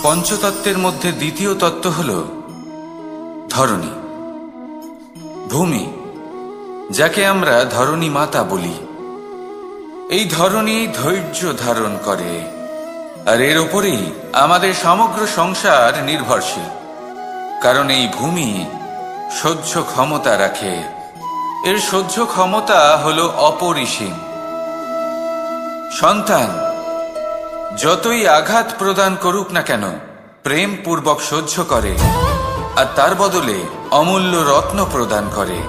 পঞ্চতত্ত্বের মধ্যে দ্বিতীয় তত্ত্ব হল ধরণী, ভূমি, যাকে আমরা ধরণী মাতা বলি। এই ধরণী ধৈর্য ধারণ করে, আর এর ওপরেই আমাদের সমগ্র সংসার নির্ভরশীল। কারণ এই ভূমি সহ্য ক্ষমতা রাখে, এর সহ্য ক্ষমতা হল অপরিসীম। সন্তান যতই আঘাত প্রদান করুক না কেন, প্রেম পূর্বক সহ্য করে, আর তার বদলে অমূল্য রত্ন প্রদান করে।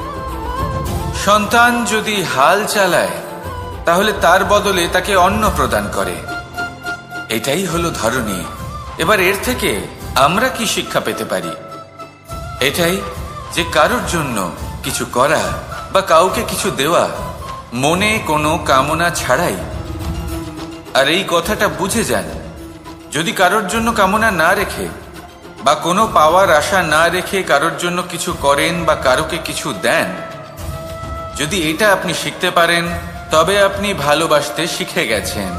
সন্তান যদি হাল চালায়, তাহলে তার বদলে তাকে অন্ন প্রদান করে। এটাই হলো ধরণী। এবার এর থেকে আমরা কি শিক্ষা পেতে পারি? এটাই যে কারোর জন্য কিছু করা বা কাউকে কিছু দেওয়া মনে কোনো কামনা ছাড়াই। আর এই কথাটা বুঝে যান, যদি কারোর জন্য কামনা না রেখে বা কোনো পাওয়ার আশা না রেখে কারোর জন্য কিছু করেন বা কারোকে কিছু দেন, যদি এটা আপনি শিখতে পারেন, তবে আপনি ভালোবাসতে শিখে গেছেন।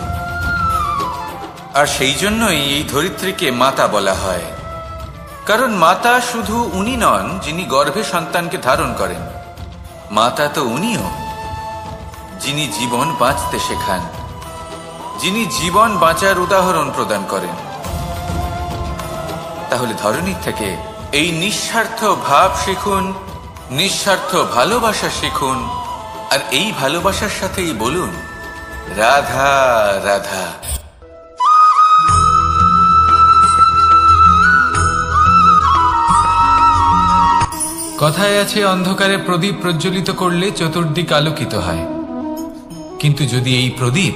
আর সেই জন্যই এই ধরিত্রীকে মাতা বলা হয়। কারণ মাতা শুধু উনি নন যিনি গর্ভে সন্তানকে ধারণ করেন, মাতা তো উনিও যিনি জীবন বাঁচতে শেখান, যিনি জীবন বাঁচার উদাহরণ প্রদান করেন। তাহলে ধরণীর থেকে এই নিঃস্বার্থ ভাব শিখুন, নিঃস্বার্থ ভালোবাসা শিখুন, আর এই ভালোবাসার সাথেই বলুন রাধা রাধা। কথায় আছে, অন্ধকারে প্রদীপ প্রজ্বলিত করলে চতুর্দিক আলোকিত হয়। কিন্তু যদি এই প্রদীপ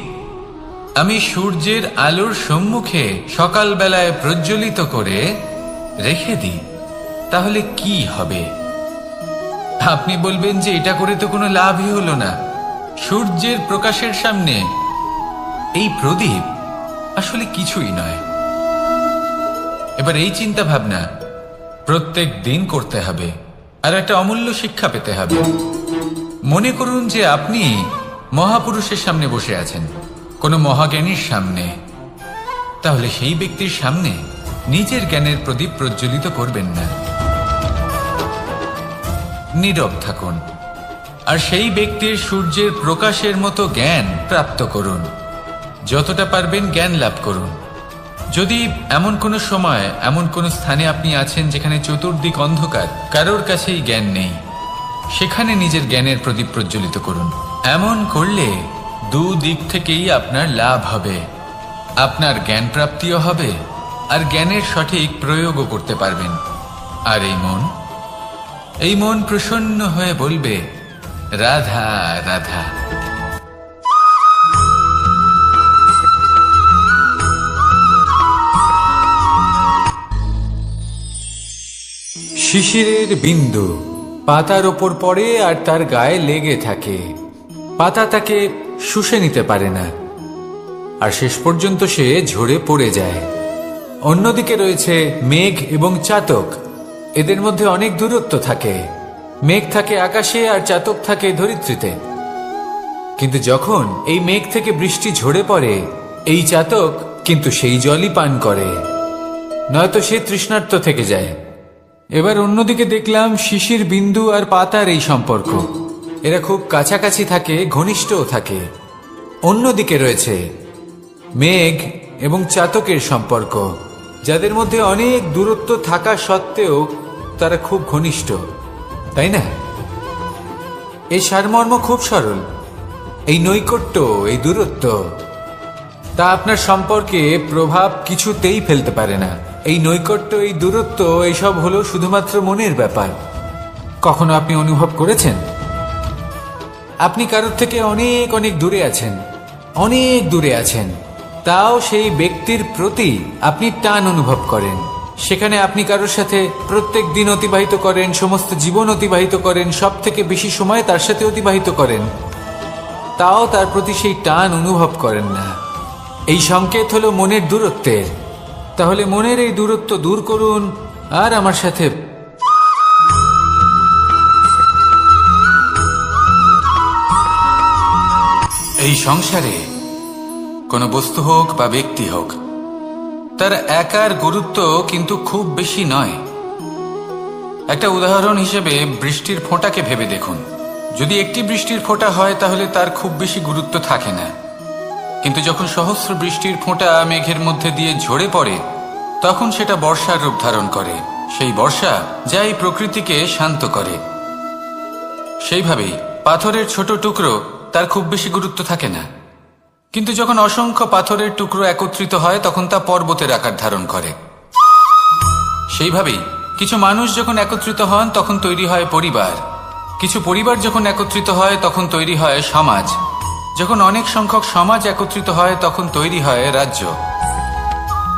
আমি সূর্যের আলোর সম্মুখে সকালবেলায় প্রজ্বলিত করে রেখে দিই, তাহলে কি হবে? আপনি বলবেন যে এটা করে তো কোনো লাভই হলো না। সূর্যের প্রকাশের সামনে এই প্রদীপ আসলে কিছুই নয়। এবার এই চিন্তা ভাবনা প্রত্যেক দিন করতে হবে, আর একটা অমূল্য শিক্ষা পেতে হবে। মনে করুন যে আপনি মহাপুরুষের সামনে বসে আছেন, কোনো মহাজ্ঞানীর সামনে। তাহলে সেই ব্যক্তির সামনে নিজের জ্ঞানের প্রদীপ প্রজ্বলিত করবেন না, নীরব থাকুন, আর সেই ব্যক্তির সূর্যের প্রকাশের মতো জ্ঞান প্রাপ্ত করুন। যতটা পারবেন জ্ঞান লাভ করুন। যদি এমন কোনো সময়, এমন কোনো স্থানে আপনি আছেন যেখানে চতুর্দিক অন্ধকার, কারোর কাছেই জ্ঞান নেই, সেখানে নিজের জ্ঞানের প্রদীপ প্রজ্বলিত করুন। এমন করলে দুদিক থেকেই আপনার লাভ হবে। আপনার জ্ঞান প্রাপ্তিও হবে, আর জ্ঞানের সঠিক প্রয়োগও করতে পারবেন। আর এই মন প্রসন্ন হয়ে বলবে রাধা রাধা। শিশিরের বিন্দু পাতার ওপর পড়ে আর তার গায়ে লেগে থাকে। পাতা তাকে শুষে নিতে পারে না, আর শেষ পর্যন্ত সে ঝরে পড়ে যায়। অন্যদিকে রয়েছে মেঘ এবং চাতক। এদের মধ্যে অনেক দূরত্ব থাকে। মেঘ থাকে আকাশে আর চাতক থাকে ধরিত্রীতে। কিন্তু যখন এই মেঘ থেকে বৃষ্টি ঝরে পড়ে, এই চাতক কিন্তু সেই জলই পান করে, নয়তো সে তৃষ্ণার্ত থেকে যায়। এবার অন্যদিকে দেখলাম শিশির বিন্দু আর পাতার এই সম্পর্ক। এরা খুব কাছাকাছি থাকে, ঘনিষ্ঠও থাকে। অন্যদিকে রয়েছে মেঘ এবং চাতকের সম্পর্ক, যাদের মধ্যে অনেক দূরত্ব থাকা সত্ত্বেও তারা খুব ঘনিষ্ঠ, তাই না? এই সারমর্ম খুব সরল। এই নৈকট্য, এই দূরত্ব, তা আপনার সম্পর্কে প্রভাব কিছুতেই ফেলতে পারে না। এই নৈকট্য, এই দূরত্ব, এইসব হলো শুধুমাত্র মনের ব্যাপার। কখনো আপনি অনুভব করেছেন আপনি কারোর থেকে অনেক অনেক দূরে আছেন, অনেক দূরে আছেন, তাও সেই ব্যক্তির প্রতি আপনি টান অনুভব করেন। সেখানে আপনি কারোর সাথে প্রত্যেক দিন অতিবাহিত করেন, সমস্ত জীবন অতিবাহিত করেন, সব থেকে বেশি সময় তার সাথে অতিবাহিত করেন, তাও তার প্রতি সেই টান অনুভব করেন না। এই সংকেত হলো মনের দূরত্বের। তাহলে মনের এই দূরত্ব দূর করুন আর আমার সাথে এই সংসারে কোনো বস্তু হোক বা ব্যক্তি হোক, তার একার গুরুত্ব কিন্তু খুব বেশি নয়। একটা উদাহরণ হিসেবে বৃষ্টির ফোঁটাকে ভেবে দেখুন। যদি একটি বৃষ্টির ফোঁটা হয় তাহলে তার খুব বেশি গুরুত্ব থাকে না, কিন্তু যখন সহস্র বৃষ্টির ফোঁটা মেঘের মধ্যে দিয়ে ঝরে পড়ে তখন সেটা বর্ষার রূপ ধারণ করে। সেই বর্ষা যা এই প্রকৃতিকে শান্ত করে। সেইভাবেই পাথরের ছোট টুকরো তার খুব বেশি গুরুত্ব থাকে না, কিন্তু যখন অসংখ্য পাথরের টুকরো একত্রিত হয় তখন তা পর্বতের আকার ধারণ করে। সেইভাবেই কিছু মানুষ যখন একত্রিত হন তখন তৈরি হয় পরিবার, কিছু পরিবার যখন একত্রিত হয় তখন তৈরি হয় সমাজ, যখন অনেক সংখ্যক সমাজ একত্রিত হয় তখন তৈরি হয় রাজ্য।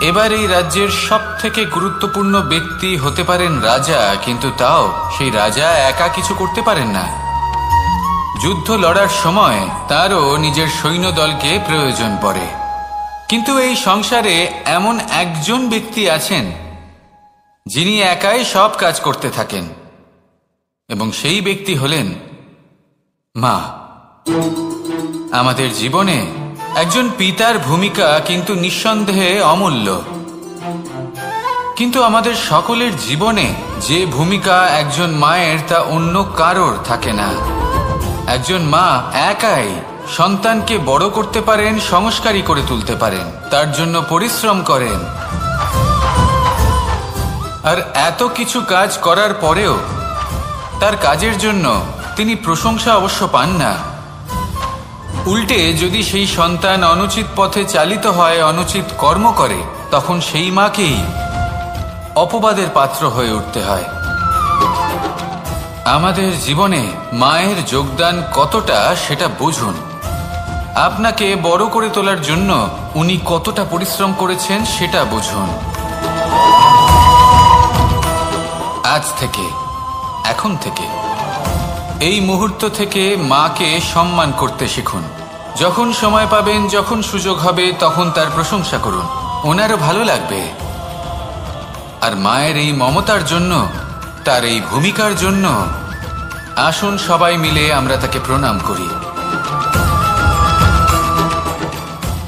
এবার এই রাজ্যের সবথেকে গুরুত্বপূর্ণ ব্যক্তি হতে পারেন রাজা, কিন্তু তাও সেই রাজা একা কিছু করতে পারেন না। যুদ্ধ লড়ার সময় তারও নিজের সৈন্যদলকে প্রয়োজন পড়ে। কিন্তু এই সংসারে এমন একজন ব্যক্তি আছেন যিনি একাই সব কাজ করতে থাকেন, এবং সেই ব্যক্তি হলেন মা। আমাদের জীবনে একজন পিতার ভূমিকা কিন্তু নিঃসন্দেহে অমূল্য, কিন্তু আমাদের সকলের জীবনে যে ভূমিকা একজন মায়ের তা অন্য কারোর থাকে না। একজন মা একাই সন্তানকে বড় করতে পারেন, সংস্কারী করে তুলতে পারেন, তার জন্য পরিশ্রম করেন। আর এত কিছু কাজ করার পরেও তার কাজের জন্য তিনি প্রশংসা অবশ্য পান না। উল্টে যদি সেই সন্তান অনুচিত পথে চালিত হয়, অনুচিত কর্ম করে, তখন সেই মাকেই অপবাদের পাত্র হয়ে উঠতে হয়। আমাদের জীবনে মায়ের যোগদান কতটা সেটা বুঝুন। আপনাকে বড় করে তোলার জন্য উনি কতটা পরিশ্রম করেছেন সেটা বুঝুন। আজ থেকে, এখন থেকে, এই মুহূর্ত থেকে মাকে সম্মান করতে শিখুন। যখন সময় পাবেন, যখন সুযোগ হবে, তখন তার প্রশংসা করুন, ওনারও ভালো লাগবে। আর মায়ের এই মমতার জন্য, তার এই ভূমিকার জন্য আসুন সবাই মিলে আমরা তাকে প্রণাম করি,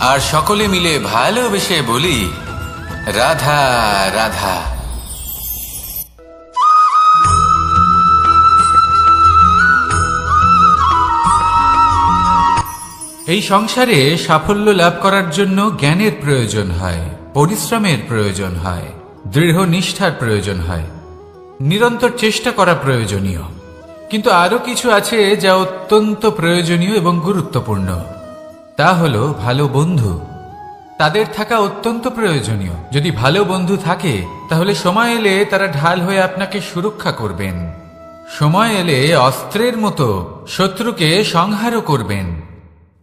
আর সকলে মিলে ভালোবেসে বলি, রাধা রাধা। এই সংসারে সাফল্য লাভ করার জন্য জ্ঞানের প্রয়োজন হয়, পরিশ্রমের প্রয়োজন হয়, দৃঢ় নিষ্ঠার প্রয়োজন হয়, নিরন্তর চেষ্টা করা প্রয়োজনীয়। কিন্তু আরো কিছু আছে যা অত্যন্ত প্রয়োজনীয় এবং গুরুত্বপূর্ণ। তা হলো ভালো বন্ধু। তাদের থাকা অত্যন্ত প্রয়োজনীয়। যদি ভালো বন্ধু থাকে তাহলে সময় এলে তারা ঢাল হয়ে আপনাকে সুরক্ষা করবেন। সময় এলে অস্ত্রের মতো শত্রুকে সংহারও করবেন।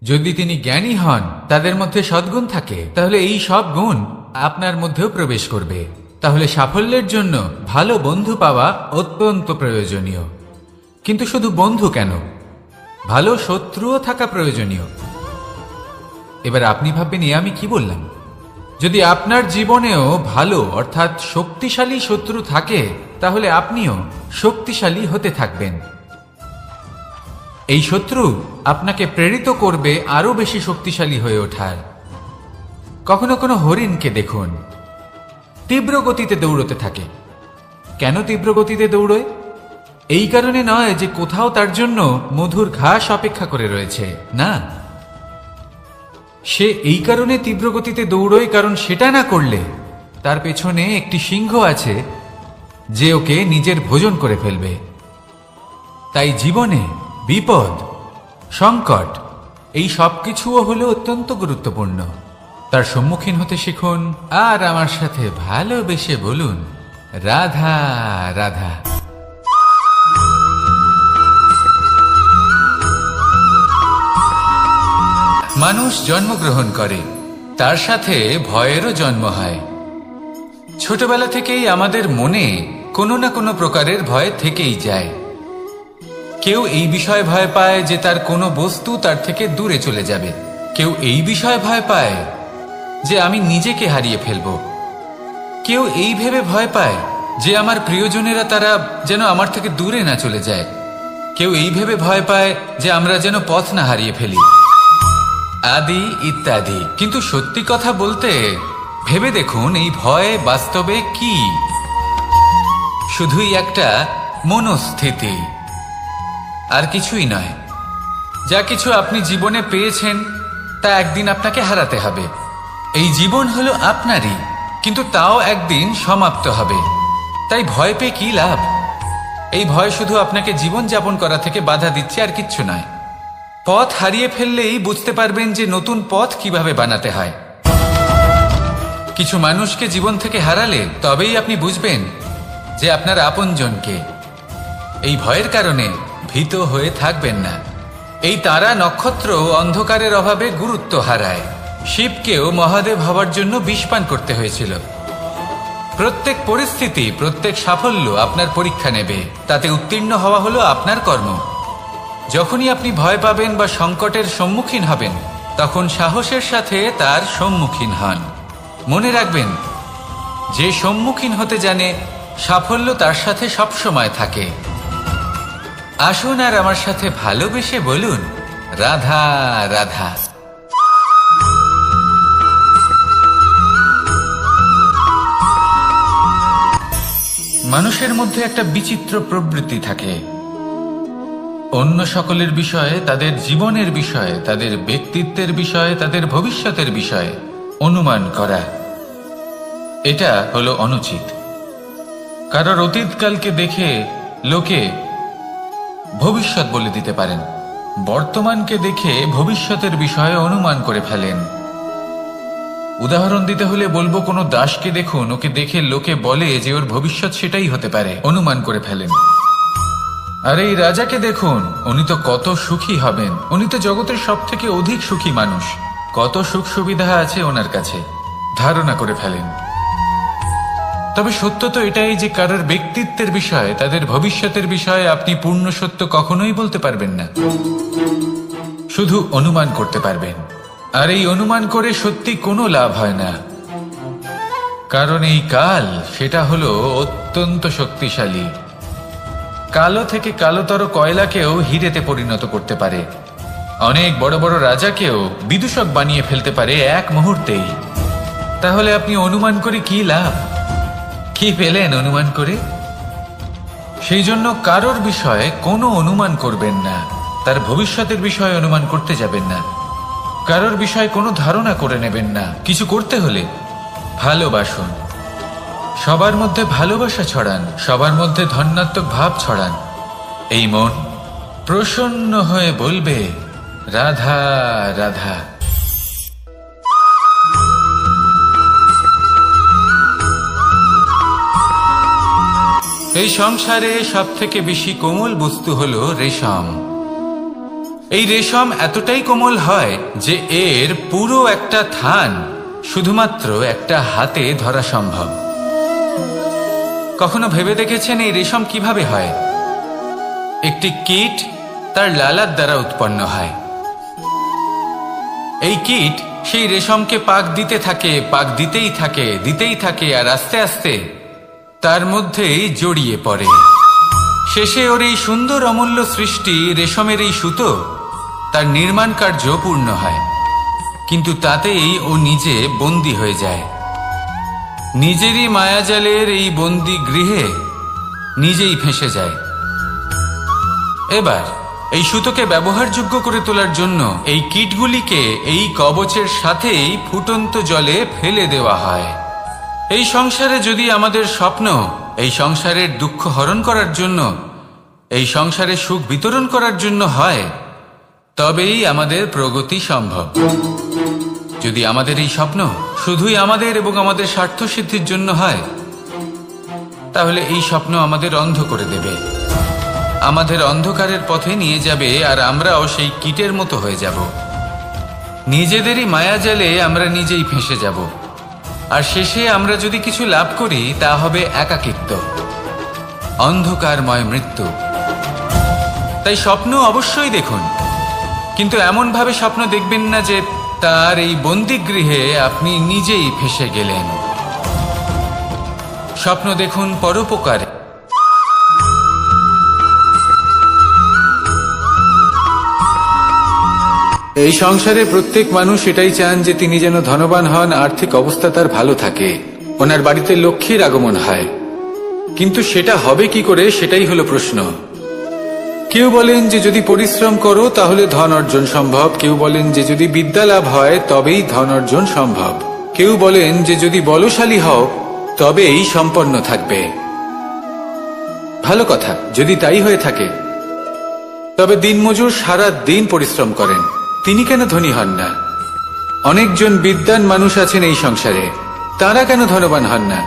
যদি তিনি জ্ঞানী হন, তাদের মধ্যে সদ্গুণ থাকে, তাহলে এই সব গুণ আপনার মধ্যেও প্রবেশ করবে। তাহলে সাফল্যের জন্য ভালো বন্ধু পাওয়া অত্যন্ত প্রয়োজনীয়। কিন্তু শুধু বন্ধু কেন, ভালো শত্রুও থাকা প্রয়োজনীয়। এবার আপনি ভাববেন, আমি কি বললাম? যদি আপনার জীবনেও ভালো অর্থাৎ শক্তিশালী শত্রু থাকে, তাহলে আপনিও শক্তিশালী হতে থাকবেন। এই শত্রু আপনাকে প্রেরিত করবে আরো বেশি শক্তিশালী হয়ে ওঠার। কখনো কোনো হরিণকে দেখুন, তীব্র গতিতে দৌড়তে থাকে। কেন তীব্র গতিতে দৌড়য়? এই কারণে নয় যে কোথাও তার জন্য মধুর ঘাস অপেক্ষা করে রয়েছে, না। সে এই কারণে তীব্র গতিতে দৌড়য় কারণ সেটা না করলে তার পেছনে একটি সিংহ আছে যে ওকে নিজের ভোজন করে ফেলবে। তাই জীবনে বিপদ, সংকট, এই সবকিছুও হলো অত্যন্ত গুরুত্বপূর্ণ। তার সম্মুখীন হতে শিখুন, আর আমার সাথে ভালোবেসে বলুন, রাধা রাধা। মানুষ জন্মগ্রহণ করে, তার সাথে ভয়েরও জন্ম হয়। ছোটবেলা থেকেই আমাদের মনে কোনো না কোনো প্রকারের ভয় থেকেই যায়। কেউ এই বিষয়ে ভয় পায় যে তার কোনো বস্তু তার থেকে দূরে চলে যাবে। কেউ এই বিষয়ে ভয় পায় যে আমি নিজেকে হারিয়ে ফেলব। কেউ এই ভেবে ভয় পায় যে আমার প্রিয়জনেরা তারা যেন আমার থেকে দূরে না চলে যায়। কেউ এই ভেবে ভয় পায় যে আমরা যেন পথ না হারিয়ে ফেলি, আদি ইত্যাদি। কিন্তু সত্যি কথা বলতে ভেবে দেখুন এই ভয় বাস্তবে কি? শুধুই একটা মনস্থিতি, আর কিছুই নয়। যা কিছু আপনি জীবনে পেয়েছেন তা একদিন আপনাকে হারাতে হবে। এই জীবন হলো আপনারই, কিন্তু তাও একদিন সমাপ্ত হবে। তাই ভয় পেয়ে কি লাভ? এই ভয় শুধু আপনাকে জীবন যাপন করা থেকে বাধা দিচ্ছে, আর কিচ্ছু নয়। পথ হারিয়ে ফেললেই বুঝতে পারবেন যে নতুন পথ কিভাবে বানাতে হয়। কিছু মানুষকে জীবন থেকে হারালে তবেই আপনি বুঝবেন যে আপনার আপনজনকে। এই ভয়ের কারণে ভীত হয়ে থাকবেন না। এই তারা নক্ষত্র অন্ধকারের অভাবে গুরুত্ব হারায়। শিবকেও মহাদেব হওয়ার জন্য বিষ পান করতে হয়েছিল। প্রত্যেক পরিস্থিতি, প্রত্যেক সাফল্য আপনার পরীক্ষা নেবে। তাতে উত্তীর্ণ হওয়া হলো আপনার কর্ম। যখনই আপনি ভয় পাবেন বা সংকটের সম্মুখীন হবেন, তখন সাহসের সাথে তার সম্মুখীন হন। মনে রাখবেন, যে সম্মুখীন হতে জানে সাফল্য তার সাথে সবসময় থাকে। আসুন আর আমার সাথে ভালোবেসে বলুন, রাধা রাধা। মানুষের মধ্যে একটা বিচিত্র প্রবৃত্তি থাকে, অন্য সকলের বিষয়ে, তাদের জীবনের বিষয়ে, তাদের ব্যক্তিত্বের বিষয়ে, তাদের ভবিষ্যতের বিষয়ে অনুমান করা। এটা হলো অনুচিত। কারোর অতীতকালকে দেখে লোকে ভবিষ্যৎ বলে দিতে পারেন, বর্তমানকে দেখে ভবিষ্যতের বিষয়ে অনুমান করে ফেলেন। উদাহরণ দিতে হলে বলবো, কোনো দাসকে দেখুন, ওকে দেখে লোকে বলে যে ওর ভবিষ্যৎ সেটাই হতে পারে, অনুমান করে ফেলেন। আর এই রাজাকে দেখুন, উনি তো কত সুখী হবেন, উনি তো জগতের সব থেকে অধিক সুখী মানুষ, কত সুখ সুবিধা আছে ওনার কাছে, ধারণা করে ফেলেন। তবে সত্য তো এটাই যে কারোর ব্যক্তিত্বের বিষয়ে, তাদের ভবিষ্যতের বিষয়ে আপনি পূর্ণ সত্য কখনোই বলতে পারবেন না, শুধু অনুমান করতে পারবেন। আর এই অনুমান করে সত্যি কোনো লাভ হয় না, কারণ এই কাল সেটা হলো অত্যন্ত শক্তিশালী। কালো থেকে কালোতর কয়লাকেও হিরেতে পরিণত করতে পারে, অনেক বড় বড় রাজাকেও বিদূষক বানিয়ে ফেলতে পারে এক মুহূর্তেই। তাহলে আপনি অনুমান করে কি লাভ? কি পেলেন অনুমান করে? সেই জন্য কারোর বিষয়ে কোনো অনুমান করবেন না, তার ভবিষ্যতের বিষয়ে অনুমান করতে যাবেন না, কারোর বিষয়ে কোনো ধারণা করে নেবেন না। কিছু করতে হলে ভালোবাসুন, সবার মধ্যে ভালোবাসা ছড়ান, সবার মধ্যে ধন্যাত্মক ভাব ছড়ান। এই মন প্রসন্ন হয়ে বলবে, রাধা রাধা। এই সংসারে সব থেকে বেশি কোমল বস্তু হলো রেশম। এই রেশম এতটাই কোমল হয় যে এর পুরো একটা থান শুধুমাত্র একটা হাতে ধরা সম্ভব। কখনো ভেবে দেখেছেন এই রেশম কিভাবে হয়? একটি কীট তার লালার দ্বারা উৎপন্ন হয়। এই কীট সেই রেশমকে পাক দিতে থাকে, পাক দিতেই থাকে, দিতেই থাকে, আর আস্তে আস্তে তার মধ্যেই জড়িয়ে পড়ে। শেষে ওর এই সুন্দর অমূল্য সৃষ্টি রেশমের এই সুতো, তার নির্মাণ কার্য পূর্ণ হয়, কিন্তু তাতেই ও নিজে বন্দী হয়ে যায়। নিজেরই মায়াজালের এই বন্দী গৃহে নিজেই ফেঁসে যায়। এবার এই সুতোকে ব্যবহারযোগ্য করে তোলার জন্য এই কীটগুলিকে এই কবচের সাথেই ফুটন্ত জলে ফেলে দেওয়া হয়। এই সংসারে যদি আমাদের স্বপ্ন এই সংসারের দুঃখ হরণ করার জন্য, এই সংসারে সুখ বিতরণ করার জন্য হয়, তবেই আমাদের প্রগতি সম্ভব। যদি আমাদের এই স্বপ্ন শুধুই আমাদের এবং আমাদের স্বার্থ সিদ্ধির জন্য হয়, তাহলে এই স্বপ্ন আমাদের অন্ধ করে দেবে, আমাদের অন্ধকারের পথে নিয়ে যাবে, আর আমরাও সেই কীটের মতো হয়ে যাব। নিজেদেরই মায়াজালে আমরা নিজেই ফেঁসে যাব, আর শেষে আমরা যদি কিছু লাভ করি তা হবে একাকিত্ব, অন্ধকারময় মৃত্যু। তাই স্বপ্ন অবশ্যই দেখুন, কিন্তু এমনভাবে স্বপ্ন দেখবেন না যে তার এই বন্দিগৃহে আপনি নিজেই ফেঁসে গেলেন। স্বপ্ন দেখুন পরোপকারে। এই সংসারে প্রত্যেক মানুষ এটাই চান যে তিনি যেন ধনবান হন, আর্থিক অবস্থা তার ভালো থাকে, ওনার বাড়িতে লক্ষ্মীর আগমন হয়। কিন্তু সেটা হবে কি করে, সেটাই হলো প্রশ্ন। কেউ বলেন যে যদি পরিশ্রম করো তাহলে ধন অর্জন সম্ভব, কেউ বলেন যে যদি বিদ্যা লাভ হয় তবেই ধন অর্জন সম্ভব, কেউ বলেন যে যদি বলশালী হও তবেই সম্পন্ন থাকবে। ভালো কথা, যদি তাই হয়ে থাকে, তবে দিনমজুর সারা দিন পরিশ্রম করেন, তিনি কেন ধনী হন না? অনেকজন বিদ্বান মানুষ আছেন এই সংসারে, তারা কেন ধনবান হন না?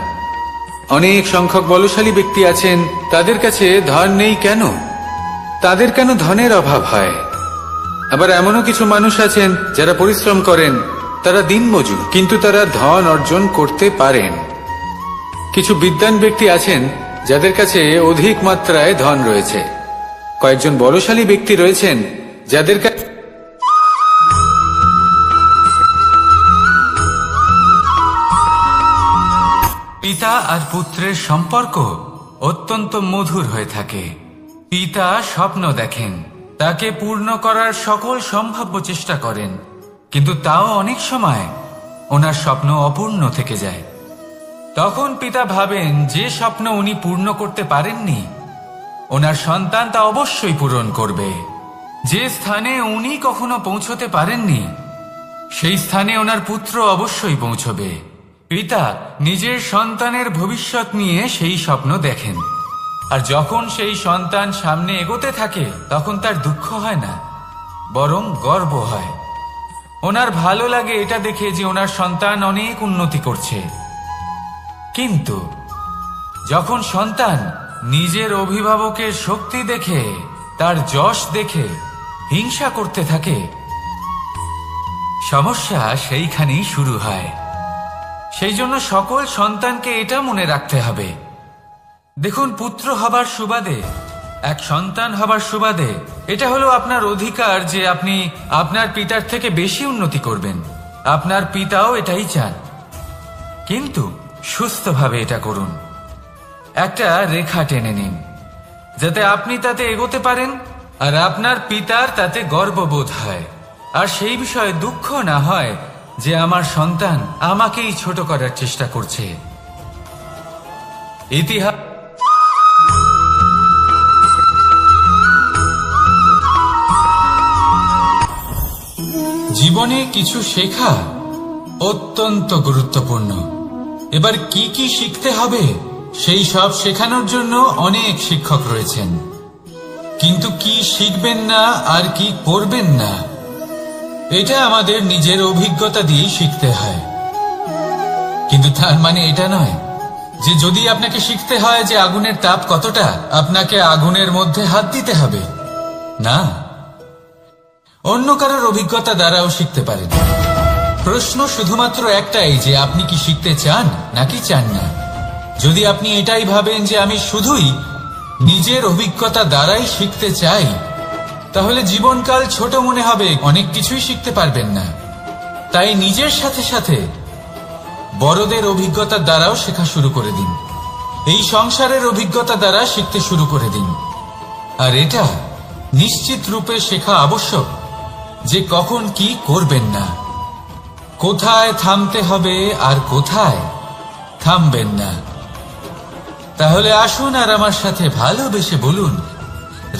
অনেক সংখ্যক বলশালী ব্যক্তি আছেন, তাদের কাছে ধন নেই কেন? তাদের কেন ধনের অভাব হয়? আবার এমনও কিছু মানুষ আছেন যারা পরিশ্রম করেন, তারা দিনমজুর, কিন্তু তারা ধন অর্জন করতে পারেন। কিছু বিদ্বান ব্যক্তি আছেন যাদের কাছে অধিক মাত্রায় ধন রয়েছে, কয়েকজন বলশালী ব্যক্তি রয়েছেন যাদের কাছে পিতা আর পুত্রের সম্পর্ক অত্যন্ত মধুর হয়ে থাকে। পিতা স্বপ্ন দেখেন, তাকে পূর্ণ করার সকল সম্ভাব্য চেষ্টা করেন, কিন্তু তাও অনেক সময় ওনার স্বপ্ন অপূর্ণ থেকে যায়। তখন পিতা ভাবেন যে স্বপ্ন উনি পূর্ণ করতে পারেননি, ওনার সন্তান তা অবশ্যই পূরণ করবে। যে স্থানে উনি কখনো পৌঁছতে পারেননি, সেই স্থানে ওনার পুত্র অবশ্যই পৌঁছবে। পিতা নিজের সন্তানের ভবিষ্যৎ নিয়ে সেই স্বপ্ন দেখেন, আর যখন সেই সন্তান সামনে এগোতে থাকে তখন তার দুঃখ হয় না, বরং গর্ব হয়। ওনার ভালো লাগে এটা দেখে যে ওনার সন্তান অনেক উন্নতি করছে। কিন্তু যখন সন্তান নিজের অভিভাবকের শক্তি দেখে, তার যশ দেখে হিংসা করতে থাকে, সমস্যা সেইখানেই শুরু হয়। সেই জন্য সকল সন্তানকে এটা মনে রাখতে হবে, দেখুন, পুত্র হবার সুবাদে, এক সন্তান হবার সুবাদে এটা হলো আপনার অধিকার যে আপনি আপনার পিতার থেকে বেশি উন্নতি করবেন। আপনার পিতাও এটাই চান, কিন্তু সুস্থভাবে এটা করুন। একটা রেখা টেনে নিন যাতে আপনি তাতে এগোতে পারেন আর আপনার পিতার তাতে গর্ববোধ হয়, আর সেই বিষয়ে দুঃখ না হয় যে আমার সন্তান আমাকেই ছোট করার চেষ্টা করছে। ইতিহাস জীবনে কিছু শেখা অত্যন্ত গুরুত্বপূর্ণ। এবার কি কি শিখতে হবে সেই সব শেখানোর জন্য অনেক শিক্ষক রয়েছেন, কিন্তু কি শিখবেন না আর কি করবেন না এটা আমাদের নিজের অভিজ্ঞতা দিয়ে শিখতে হয়। কিন্তু তার মানে এটা নয় যে যদি আপনাকে শিখতে হয় যে আগুনের তাপ কতটা, আপনাকে আগুনের মধ্যে হাত দিতে হবে না। অন্য কারোর অভিজ্ঞতা দ্বারাও শিখতে পারেন। প্রশ্ন শুধুমাত্র একটাই যে আপনি কি শিখতে চান নাকি চান না। যদি আপনি এটাই ভাবেন যে আমি শুধুই নিজের অভিজ্ঞতা দ্বারাই শিখতে চাই, তাহলে জীবনকাল ছোট মনে হবে, অনেক কিছুই শিখতে পারবেন না। তাই নিজের সাথে সাথে বড়দের অভিজ্ঞতার দ্বারাও শেখা শুরু করে দিন। এই সংসারের অভিজ্ঞতা দ্বারা শিখতে শুরু করে দিন। আর এটা নিশ্চিত রূপে শেখা আবশ্যক যে কখন কি করবেন না, কোথায় থামতে হবে আর কোথায় থামবেন না। তাহলে আসুন আর আমার সাথে ভালোবেসে বলুন,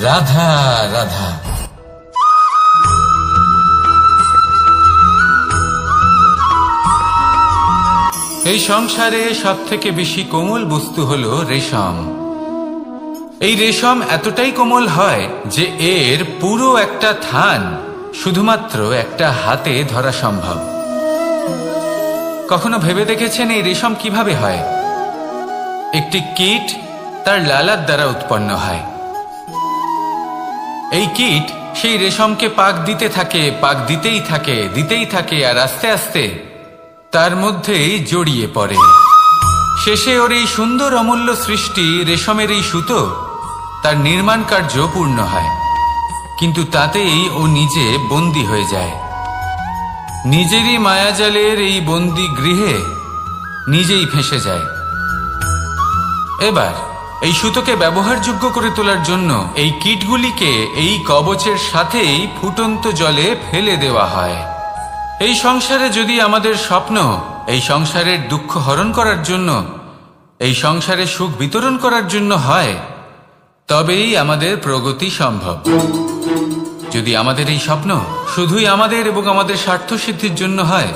রাধা রাধা। এই সংসারে সবথেকে বেশি কোমল বস্তু হলো রেশম। এই রেশম এতটাই কোমল হয় যে এর পুরো একটা থান শুধুমাত্র একটা হাতে ধরা সম্ভব। কখনো ভেবে দেখেছেন এই রেশম কিভাবে হয়? একটি কীট তার লালার দ্বারা উৎপন্ন হয়। এই কীট সেই রেশমকে পাক দিতে থাকে, পাক দিতেই থাকে, দিতেই থাকে, আর আস্তে আস্তে তার মধ্যেই জড়িয়ে পড়ে। শেষে ওর এই সুন্দর অমূল্য সৃষ্টি রেশমের এই সুতো তার নির্মাণ কার্য পূর্ণ হয়, কিন্তু তাতেই ও নিজে বন্দী হয়ে যায়। নিজেরই মায়াজালের এই বন্দী গৃহে নিজেই ফেঁসে যায়। এবার এই সুতোকে ব্যবহারযোগ্য করে তোলার জন্য এই কীটগুলিকে এই কবচের সাথেই ফুটন্ত জলে ফেলে দেওয়া হয়। এই সংসারে যদি আমাদের স্বপ্ন এই সংসারের দুঃখ হরণ করার জন্য, এই সংসারে সুখ বিতরণ করার জন্য হয়, তবেই আমাদের প্রগতি সম্ভব। যদি আমাদের এই স্বপ্ন শুধুই আমাদের এবং আমাদের স্বার্থ সিদ্ধির জন্য হয়,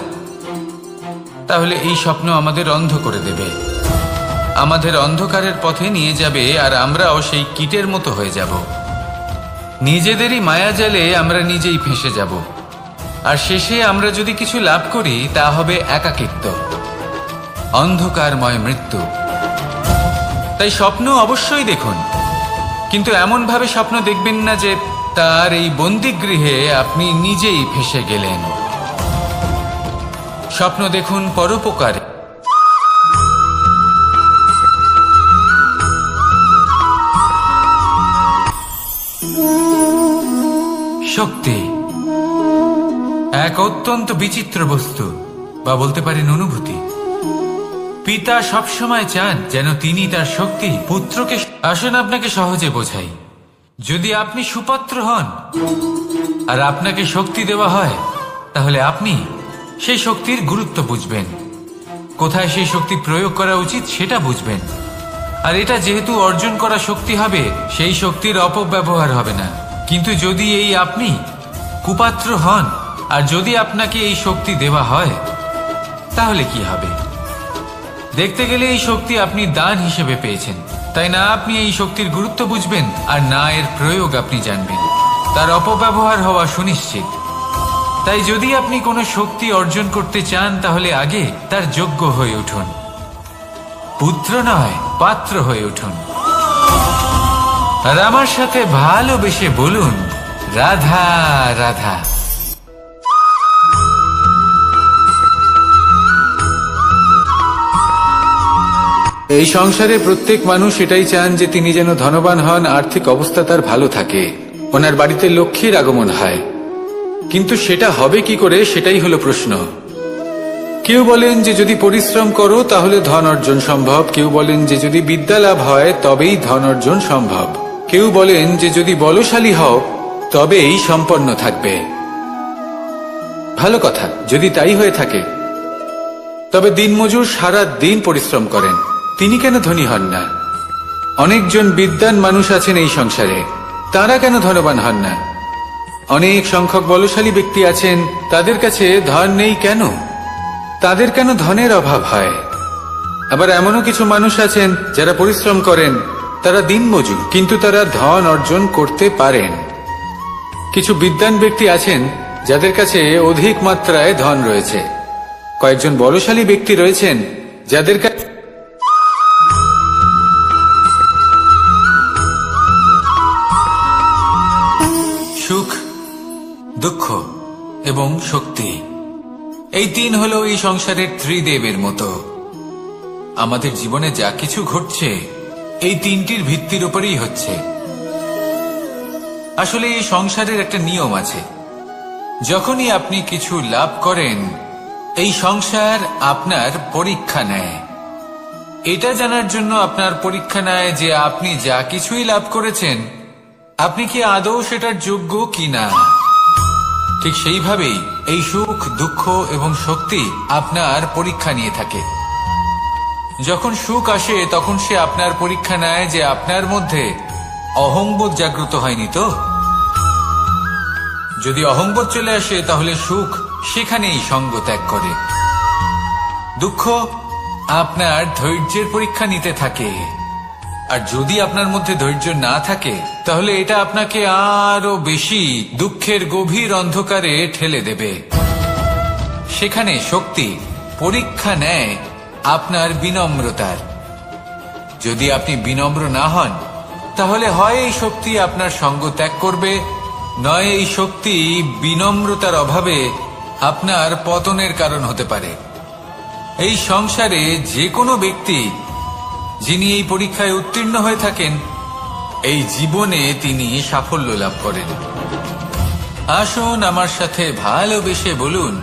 তাহলে এই স্বপ্ন আমাদের অন্ধ করে দেবে, আমাদের অন্ধকারের পথে নিয়ে যাবে, আর আমরাও সেই কীটের মতো হয়ে যাব। নিজেদেরই মায়াজালে আমরা নিজেই ফেঁসে যাব, আর শেষে আমরা যদি কিছু লাভ করি তা হবে একাকিত্ব, অন্ধকারময় মৃত্যু। তাই স্বপ্ন অবশ্যই দেখুন, কিন্তু এমনভাবে স্বপ্ন দেখবেন না যে তার এই বন্দিগৃহে আপনি নিজেই ফেঁসে গেলেন। স্বপ্ন দেখুন পরোপকারে। শক্তি এক অত্যন্ত বিচিত্র বস্তু, বা বলতে পারেন অনুভূতি। পিতা সবসময় চান যেন তিনি তার শক্তি পুত্রকে। আসুন আপনাকে সহজে বোঝাই। যদি আপনি সুপাত্র হন আর আপনাকে শক্তি দেওয়া হয়, তাহলে আপনি সেই শক্তির গুরুত্ব বুঝবেন, কোথায় সেই শক্তি প্রয়োগ করা উচিত সেটা বুঝবেন। আর এটা যেহেতু অর্জন করা শক্তি হবে, সেই শক্তির অপব্যবহার হবে না। কিন্তু যদি এই আপনি কুপাত্র হন আর যদি আপনাকে এই শক্তি দেওয়া হয়, তাহলে কি হবে? দেখতে গেলে এই শক্তি আপনি দান হিসেবে পেয়েছেন, তাই না আপনি এই শক্তির গুরুত্ব বুঝবেন, আর না এর প্রয়োগ আপনি জানবেন। তার অপব্যবহার হওয়া সুনিশ্চিত। তাই যদি আপনি কোনো শক্তি অর্জন করতে চান, তাহলে আগে তার যোগ্য হয়ে উঠুন, পুত্র নয় পাত্র হয়ে উঠুন। আর আমার সাথে ভালোবেসে বলুন, রাধা রাধা। এই সংসারে প্রত্যেক মানুষ এটাই চান যে তিনি যেন ধনবান হন, আর্থিক অবস্থা তার ভালো থাকে, ওনার বাড়িতে লক্ষ্মীর আগমন হয়। কিন্তু সেটা হবে কি করে, সেটাই হলো প্রশ্ন। কেউ বলেন যে যদি পরিশ্রম করো তাহলে ধন অর্জন সম্ভব, কেউ বলেন যে যদি বিদ্যা লাভ হয় তবেই ধন অর্জন সম্ভব, কেউ বলেন যে যদি বলশালী হও তবেই সম্পন্ন থাকবে। ভালো কথা, যদি তাই হয়ে থাকে, তবে দিনমজুর সারা দিন পরিশ্রম করেন, তিনি কেন ধনী হন না? অনেকজন বিদ্বান মানুষ আছেন এই সংসারে, তারা কেন ধনবান হন না? অনেক সংখ্যক বলশালী ব্যক্তি আছেন, তাদের কাছে ধন নেই কেন? তাদের কেন ধনের অভাব হয়? আবার এমনও কিছু মানুষ আছেন যারা পরিশ্রম করেন, তারা দিনমজুর, কিন্তু তারা ধন অর্জন করতে পারেন। কিছু বিদ্বান ব্যক্তি আছেন যাদের কাছে অধিক মাত্রায় ধন রয়েছে। কয়েকজন বলশালী ব্যক্তি রয়েছেন যাদের কাছে সুখ, দুঃখ এবং শক্তি, এই তিন হলো এই সংসারের ত্রিদেবের মতো। আমাদের জীবনে যা কিছু ঘটছে এই তিনটির ভিত্তির উপরেই হচ্ছে। আসলে এই সংসারের একটা নিয়ম আছে, যখনই আপনি কিছু লাভ করেন, এই সংসার আপনার পরীক্ষা নেয়। এটা জানার জন্য আপনার পরীক্ষা নেয় যে আপনি যা কিছুই লাভ করেছেন, আপনি কি আদৌ সেটার যোগ্য কিনা। ঠিক সেইভাবেই এই সুখ, দুঃখ এবং শক্তি আপনার পরীক্ষা নিয়ে থাকে। যখন সুখ আসে তখন সে আপনার পরীক্ষা নেয় যে আপনার মধ্যে অহংবোধ জাগ্রত হয়নি তো। যদি অহংবোধ চলে আসে তাহলে সুখ সেখানেই সঙ্গ ত্যাগ করে। দুঃখ আপনার ধৈর্যের পরীক্ষা নিতে থাকে, আর যদি আপনার মধ্যে ধৈর্য না থাকে তাহলে এটা আপনাকে আরো বেশি দুঃখের গভীর অন্ধকারে ঠেলে দেবে। সেখানে শক্তি পরীক্ষা নেয় আপনার বিনম্রতার। যদি আপনি বিনম্র না হন, তাহলে হয় এই শক্তি আপনার সঙ্গ ত্যাগ করবে, নয় এই শক্তি বিনম্রতার অভাবে আপনার পতনের কারণ হতে পারে। এই সংসারে যে কোনো ব্যক্তি যিনি এই পরীক্ষায় উত্তীর্ণ হয়ে থাকেন, এই জীবনে তিনি সাফল্য লাভ করেন। আসুন আমার সাথে ভালোবেসে বলুন,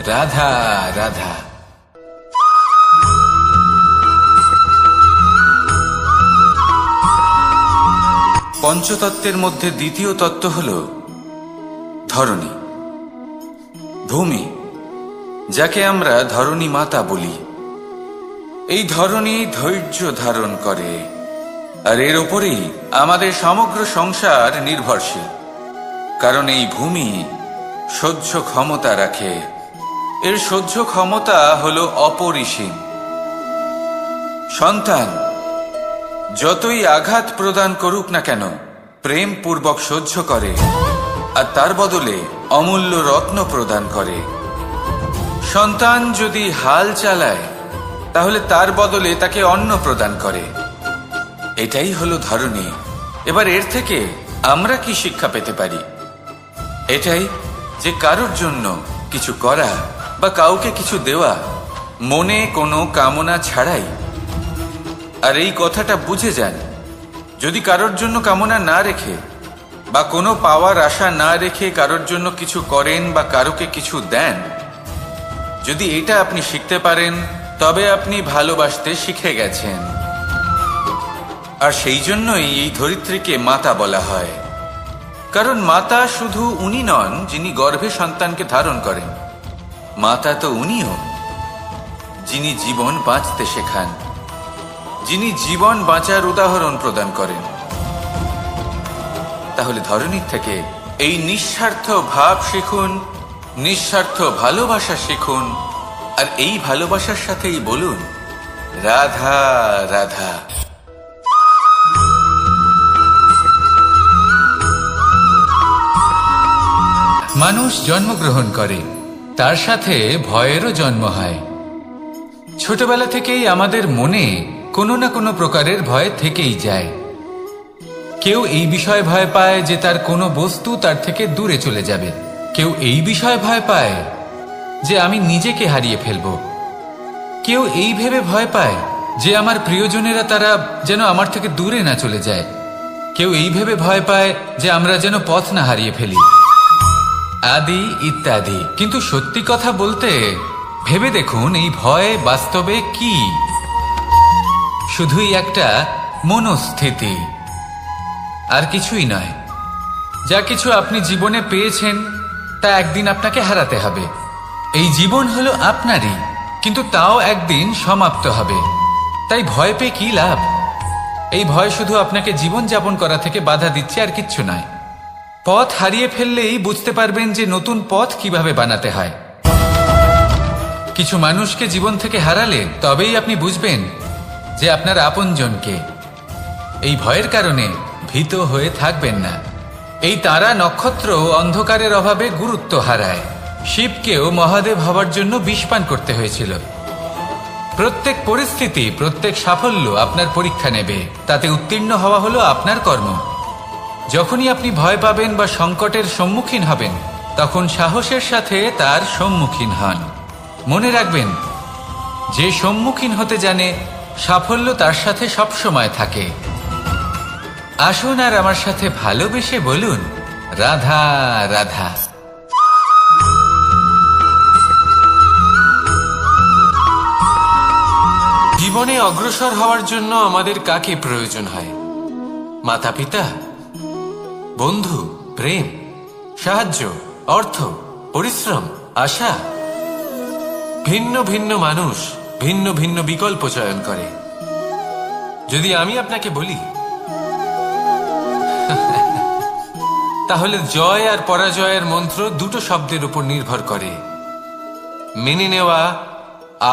রাধা রাধা। পঞ্চতত্ত্বের মধ্যে দ্বিতীয় তত্ত্ব হল ধরণী, ভূমি, যাকে আমরা ধরণী মাতা বলি। এই ধরণী ধৈর্য ধারণ করে, আর এর ওপরেই আমাদের সমগ্র সংসার নির্ভরশীল। কারণ এই ভূমি সহ্য ক্ষমতা রাখে, এর সহ্য ক্ষমতা হল অপরিসীম। সন্তান যতই আঘাত প্রদান করুক না কেন, প্রেম পূর্বক সহ্য করে, আর তার বদলে অমূল্য রত্ন প্রদান করে। সন্তান যদি হাল চালায়, তাহলে তার বদলে তাকে অন্ন প্রদান করে। এটাই হলো ধরণী। এবার এর থেকে আমরা কি শিক্ষা পেতে পারি? এটাই যে কারোর জন্য কিছু করা বা কাউকে কিছু দেওয়া মনে কোনো কামনা ছাড়াই। আর এই কথাটা বুঝে যান, যদি কারোর জন্য কামনা না রেখে বা কোনো পাওয়ার আশা না রেখে কারোর জন্য কিছু করেন বা কারোকে কিছু দেন, যদি এটা আপনি শিখতে পারেন, তবে আপনি ভালোবাসতে শিখে গেছেন। আর সেই জন্যই এই ধরিত্রীকে মাতা বলা হয়। কারণ মাতা শুধু উনি নন যিনি গর্ভে সন্তানকে ধারণ করেন, মাতা তো উনিও যিনি জীবন বাঁচতে শেখান, যিনি জীবন বাঁচার উদাহরণ প্রদান করেন। তাহলে ধরণীর থেকে এই নিঃস্বার্থ ভাব শিখুন, নিঃস্বার্থ ভালোবাসা শিখুন, আর এই ভালোবাসার সাথেই বলুন রাধা রাধা। মানুষ জন্মগ্রহণ করে, তার সাথে ভয়েরও জন্ম হয়। ছোটবেলা থেকেই আমাদের মনে কোনো না কোনো প্রকারের ভয় থেকেই যায়। কেউ এই বিষয়ে ভয় পায় যে তার কোনো বস্তু তার থেকে দূরে চলে যাবে, কেউ এই বিষয়ে ভয় পায় যে আমি নিজেকে হারিয়ে ফেলব, কেউ এই ভেবে ভয় পায় যে আমার প্রিয়জনেরা তারা যেন আমার থেকে দূরে না চলে যায়, কেউ এই ভেবে ভয় পায় যে আমরা যেন পথ না হারিয়ে ফেলি, আদি ইত্যাদি। কিন্তু সত্যি কথা বলতে, ভেবে দেখুন এই ভয় বাস্তবে কি? শুধুই একটা মনস্থিতি, আর কিছুই নয়। যা কিছু আপনি জীবনে পেয়েছেন তা একদিন আপনাকে হারাতে হবে। এই জীবন হলো আপনারই, কিন্তু তাও একদিন সমাপ্ত হবে। তাই ভয় পেয়ে কি লাভ? এই ভয় শুধু আপনাকে জীবন যাপন করা থেকে বাধা দিচ্ছে, আর কিচ্ছু নয়। পথ হারিয়ে ফেললেই বুঝতে পারবেন যে নতুন পথ কিভাবে বানাতে হয়। কিছু মানুষকে জীবন থেকে হারালে তবেই আপনি বুঝবেন যে আপনার আপনজনকে। এই ভয়ের কারণে ভীত হয়ে থাকবেন না। এই তারা নক্ষত্র অন্ধকারের অভাবে গুরুত্ব হারায়। শিবকেও মহাদেব হবার জন্য বিষপান করতে হয়েছিল। প্রত্যেক পরিস্থিতি, প্রত্যেক সাফল্য আপনার পরীক্ষা নেবে, তাতে উত্তীর্ণ হওয়া হলো আপনার কর্ম। যখনই আপনি ভয় পাবেন বা সংকটের সম্মুখীন হবেন, তখন সাহসের সাথে তার সম্মুখীন হন। মনে রাখবেন, যে সম্মুখীন হতে জানে সাফল্য তার সাথে সবসময় থাকে। আসুন আর আমার সাথে ভালোবেসে বলুন রাধা রাধা। জীবনে অগ্রসর হওয়ার জন্য আমাদের কাকে প্রয়োজন হয়? মাতা পিতা, বন্ধু, প্রেম, সাহায্য, অর্থ, পরিশ্রম, আশা। ভিন্ন ভিন্ন মানুষ ভিন্ন ভিন্ন বিকল্প চয়ন করে। যদি আমি আপনাকে বলি, তাহলে জয় আর পরাজয়ের মন্ত্র দুটো শব্দের উপর নির্ভর করে, মেনে নেওয়া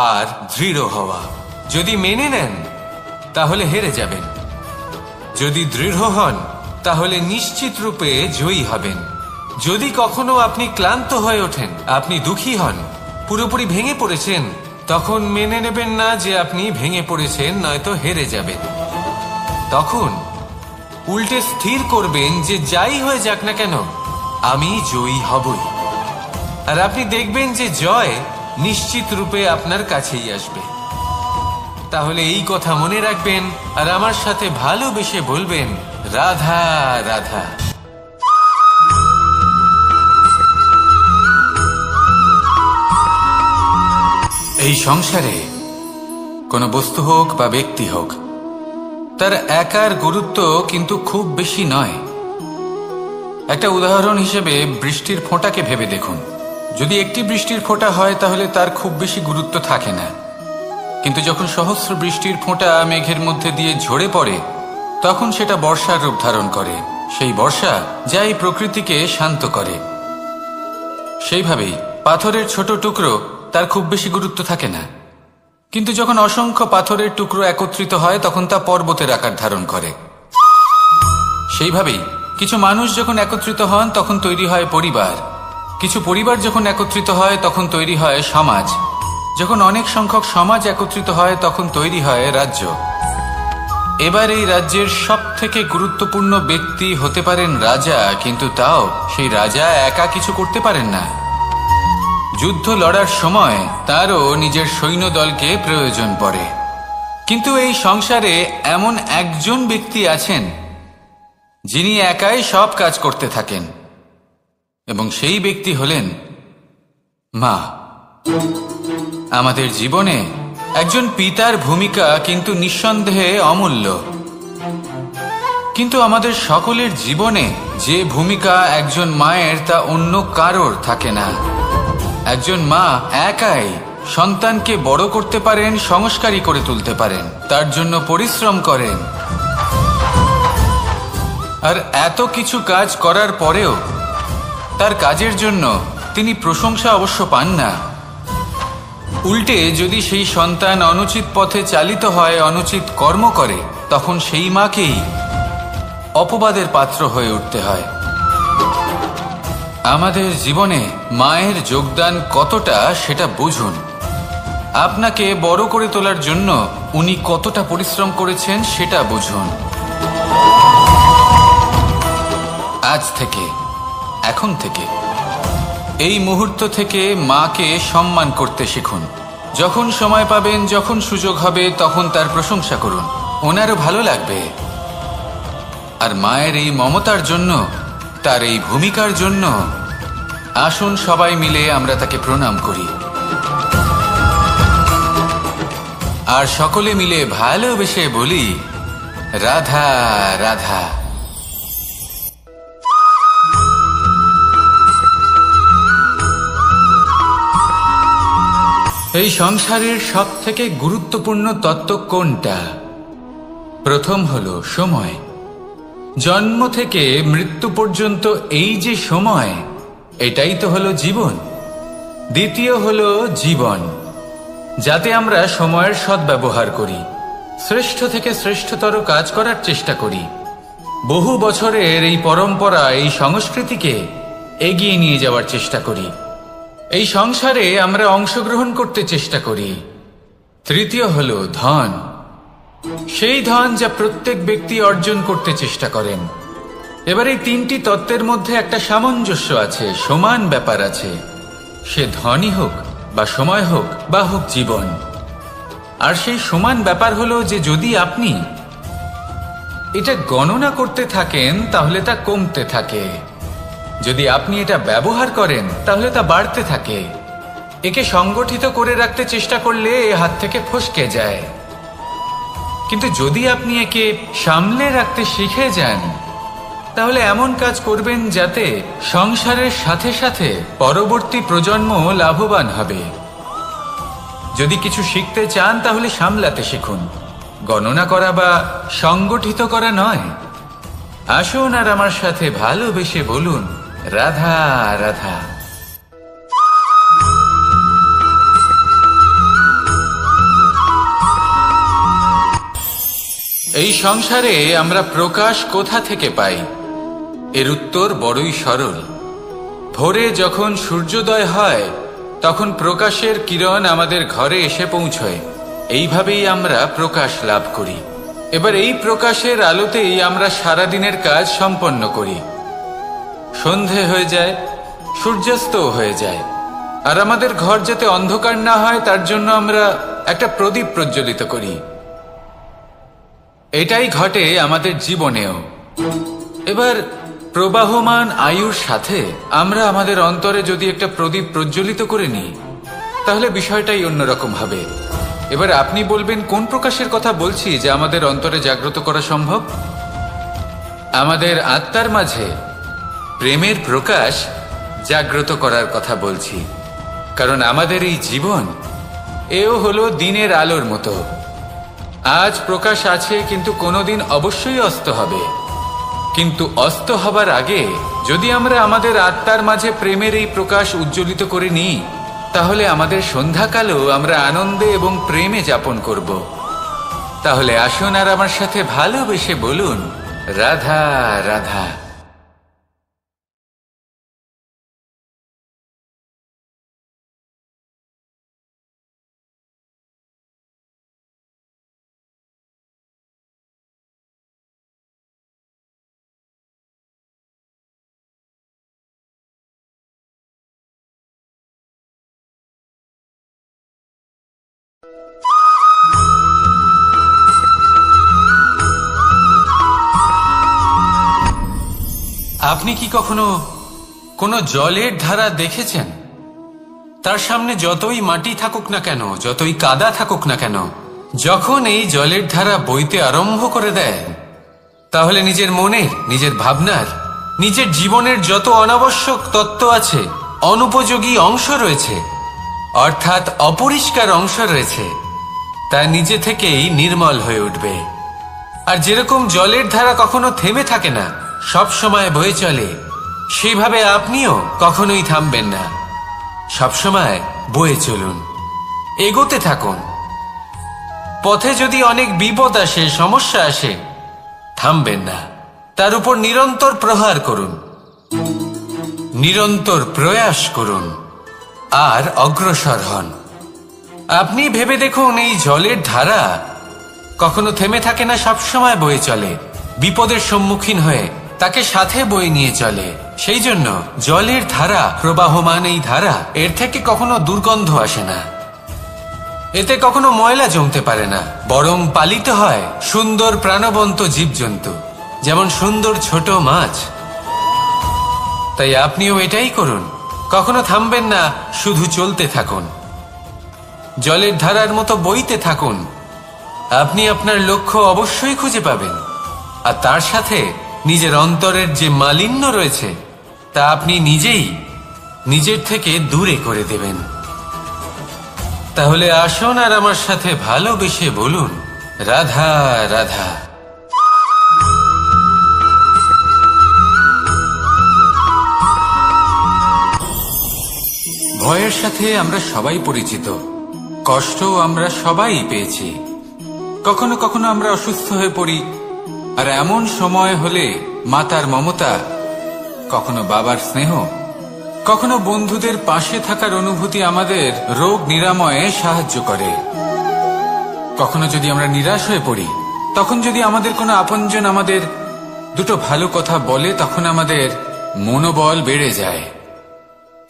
আর দৃঢ় হওয়া। যদি মেনে নেন তাহলে হেরে যাবেন, যদি দৃঢ় হন তাহলে নিশ্চিত রূপে জয়ী হবেন। যদি কখনো আপনি ক্লান্ত হয়ে ওঠেন, আপনি দুঃখী হন, পুরোপুরি ভেঙে পড়েছেন, তখন মেনে নেবেন না যে আপনি ভেঙে পড়েছেন, নয়তো হেরে যাবেন। তখন উল্টে স্থির করবেন যে যাই হয়ে যাক না কেন, আমি জয়ী হবই। আর আপনি দেখবেন যে জয় নিশ্চিত রূপে আপনার কাছেই আসবে। তাহলে এই কথা মনে রাখবেন আর আমার সাথে ভালোবেসে বলবেন রাধা রাধা। এই সংসারে কোনো বস্তু হোক বা ব্যক্তি হোক, তার একার গুরুত্ব কিন্তু খুব বেশি নয়। একটা উদাহরণ হিসেবে বৃষ্টির ফোঁটাকে ভেবে দেখুন। যদি একটি বৃষ্টির ফোঁটা হয় তাহলে তার খুব বেশি গুরুত্ব থাকে না, কিন্তু যখন সহস্র বৃষ্টির ফোঁটা মেঘের মধ্যে দিয়ে ঝরে পড়ে তখন সেটা বর্ষার রূপ ধারণ করে। সেই বর্ষা যা এই প্রকৃতিকে শান্ত করে। সেইভাবেই পাথরের ছোট টুকরো তার খুব বেশি গুরুত্ব থাকে না, কিন্তু যখন অসংখ্য পাথরের টুকরো একত্রিত হয় তখন তা পর্বতের আকার ধারণ করে। সেইভাবেই কিছু মানুষ যখন একত্রিত হন তখন তৈরি হয় পরিবার, কিছু পরিবার যখন একত্রিত হয় তখন তৈরি হয় সমাজ, যখন অনেক সংখ্যক সমাজ একত্রিত হয় তখন তৈরি হয় রাজ্য। এবার এই রাজ্যের সবথেকে গুরুত্বপূর্ণ ব্যক্তি হতে পারেন রাজা, কিন্তু তাও সেই রাজা একা কিছু করতে পারেন না। যুদ্ধ লড়ার সময় তারও নিজের সৈন্যদলকে প্রয়োজন পড়ে। কিন্তু এই সংসারে এমন একজন ব্যক্তি আছেন যিনি একাই সব কাজ করতে থাকেন, এবং সেই ব্যক্তি হলেন মা। আমাদের জীবনে একজন পিতার ভূমিকা কিন্তু নিঃসন্দেহে অমূল্য, কিন্তু আমাদের সকলের জীবনে যে ভূমিকা একজন মায়ের তা অন্য কারোর থাকে না। একজন মা একাই সন্তানকে বড় করতে পারেন, সংস্কারী করে তুলতে পারেন, তার জন্য পরিশ্রম করেন। আর এত কিছু কাজ করার পরেও তার কাজের জন্য তিনি প্রশংসা অবশ্য পান না। উল্টে যদি সেই সন্তান অনুচিত পথে চালিত হয়, অনুচিত কর্ম করে, তখন সেই মাকেই অপবাদের পাত্র হয়ে উঠতে হয়। আমাদের জীবনে মায়ের যোগদান কতটা সেটা বুঝুন। আপনাকে বড় করে তোলার জন্য উনি কতটা পরিশ্রম করেছেন সেটা বুঝুন। আজ থেকে, এখন থেকে, এই মুহূর্ত থেকে মাকে সম্মান করতে শিখুন। যখন সময় পাবেন, যখন সুযোগ হবে, তখন তার প্রশংসা করুন, ওনারও ভালো লাগবে। আর মায়ের এই মমতার জন্য, তার এই ভূমিকার জন্য আসুন সবাই মিলে আমরা তাকে প্রণাম করি, আর সকলে মিলে ভালোবেসে বলি রাধা রাধা। এই সংসারের সবথেকে গুরুত্বপূর্ণ তত্ত্ব কোনটা? প্রথম হলো সময়। জন্ম থেকে মৃত্যু পর্যন্ত এই যে সময়, এটাই তো হলো জীবন। দ্বিতীয় হলো জীবন, যাতে আমরা সময়ের সদ্ব্যবহার করি, শ্রেষ্ঠ থেকে শ্রেষ্ঠতর কাজ করার চেষ্টা করি। বহু বছরের এই পরম্পরা, এই সংস্কৃতিকে এগিয়ে নিয়ে যাওয়ার চেষ্টা করি। এই সংসারে আমরা অংশগ্রহণ করতে চেষ্টা করি। তৃতীয় হলো ধন, সেই ধন যা প্রত্যেক ব্যক্তি অর্জন করতে চেষ্টা করেন। এবার এই তিনটি তত্ত্বের মধ্যে একটা সামঞ্জস্য আছে, সমান ব্যাপার আছে, সে ধনই হোক বা সময় হোক বা হোক জীবন। আর সেই সমান ব্যাপার হলো যে যদি আপনি এটা গণনা করতে থাকেন তাহলে তা কমতে থাকে, যদি আপনি এটা ব্যবহার করেন তাহলে তা বাড়তে থাকে। একে সংগঠিত করে রাখতে চেষ্টা করলে এ হাত থেকে ফসকে যায়, কিন্তু যদি আপনি একে সামলে রাখতে শিখে যান তাহলে এমন কাজ করবেন যাতে সংসারের সাথে সাথে পরবর্তী প্রজন্ম লাভবান হবে। যদি কিছু শিখতে চান তাহলে সামলাতে শিখুন, গণনা করা বা সংগঠিত করা নয়। আসুন আর আমার সাথে ভালোবেসে বলুন রাধা রাধা। এই সংসারে আমরা প্রকাশ কোথা থেকে পাই? এর উত্তর বড়ই সরল। ভোরে যখন সূর্যোদয় হয় তখন প্রকাশের কিরণ আমাদের ঘরে এসে পৌঁছয়। এইভাবেই আমরা প্রকাশ লাভ করি। এবার এই প্রকাশের আলোতেই আমরা সারাদিনের কাজ সম্পন্ন করি। সন্ধে হয়ে যায়, সূর্যাস্ত হয়ে যায়, আর আমাদের ঘর যাতে অন্ধকার না হয় তার জন্য আমরা একটা প্রদীপ প্রজ্বলিত করি। এটাই ঘটে আমাদের জীবনেও। এবার প্রবাহমান আয়ুর সাথে আমরা আমাদের অন্তরে যদি একটা প্রদীপ প্রজ্বলিত করে নিই তাহলে বিষয়টাই অন্যরকম হবে। এবার আপনি বলবেন কোন প্রকাশের কথা বলছি যা আমাদের অন্তরে জাগ্রত করা সম্ভব? আমাদের আত্মার মাঝে প্রেমের প্রকাশ জাগ্রত করার কথা বলছি। কারণ আমাদের এই জীবন এও হলো দিনের আলোর মতো। আজ প্রকাশ আছে, কিন্তু কোনোদিন অবশ্যই অস্ত হবে। কিন্তু অস্ত হবার আগে যদি আমরা আমাদের আত্মার মাঝে প্রেমের এই প্রকাশ উজ্জ্বলিত করে নিই, তাহলে আমাদের সন্ধ্যাকালও আমরা আনন্দে এবং প্রেমে যাপন করব। তাহলে আসুন আর আমার সাথে ভালোবেসে বলুন, রাধা রাধা। আপনি কি কখনো কোনো জলের ধারা দেখেছেন? তার সামনে যতই মাটি থাকুক না কেন, যতই কাদা থাকুক না কেন, যখন এই জলের ধারা বইতে আরম্ভ করে দেয়, তাহলে নিজের মনে, নিজের ভাবনার, নিজের জীবনের যত অনাবশ্যক তত্ত্ব আছে, অনুপযোগী অংশ রয়েছে, অর্থাৎ অপরিষ্কার অংশ রয়েছে, তা নিজে থেকেই নির্মল হয়ে উঠবে। আর যেরকম জলের ধারা কখনো থেমে থাকে না, সব সময় বয়ে চলে, সেইভাবে আপনিও কখনোই থামবেন না। সবসময় বয়ে চলুন, এগোতে থাকুন। পথে যদি অনেক বিপদ আসে, সমস্যা আসে, থামবেন না, তার উপর নিরন্তর প্রহার করুন, নিরন্তর প্রয়াস করুন আর অগ্রসর হন। আপনি ভেবে দেখুন, এই জলের ধারা কখনো থেমে থাকে না, সবসময় বয়ে চলে, বিপদের সম্মুখীন হয়ে তাকে সাথে বয়ে নিয়ে চলে। সেই জন্য জলের ধারা, প্রবাহমান এই ধারা, এর থেকে কখনো দুর্গন্ধ আসে না, এতে কখনো ময়লা জমতে পারে না, বরং পালিত হয় সুন্দর প্রাণবন্ত জীবজন্তু, যেমন সুন্দর ছোট মাছ। তাই আপনিও এটাই করুন, কখনো থামবেন না, শুধু চলতে থাকুন, জলের ধারার মতো বইতে থাকুন। আপনি আপনার লক্ষ্য অবশ্যই খুঁজে পাবেন, আর তার সাথে নিজের অন্তরের যে মালিন্য রয়েছে তা আপনি নিজেই নিজের থেকে দূরে করে দেবেন। তাহলে আসুন আর আমার সাথে ভালোবেসে বলুন, রাধা রাধা। ভয়ের সাথে আমরা সবাই পরিচিত, কষ্টও আমরা সবাই পেয়েছি। কখনো কখনো আমরা অসুস্থ হয়ে পড়ি, আর এমন সময় হলে মাতার মমতা, কখনো বাবার স্নেহ, কখনো বন্ধুদের পাশে থাকার অনুভূতি আমাদের রোগ নিরাময়ে সাহায্য করে। কখনো যদি আমরা নিরাশ হয়ে পড়ি, তখন যদি আমাদের কোনো আপনজন আমাদের দুটো ভালো কথা বলে, তখন আমাদের মনোবল বেড়ে যায়।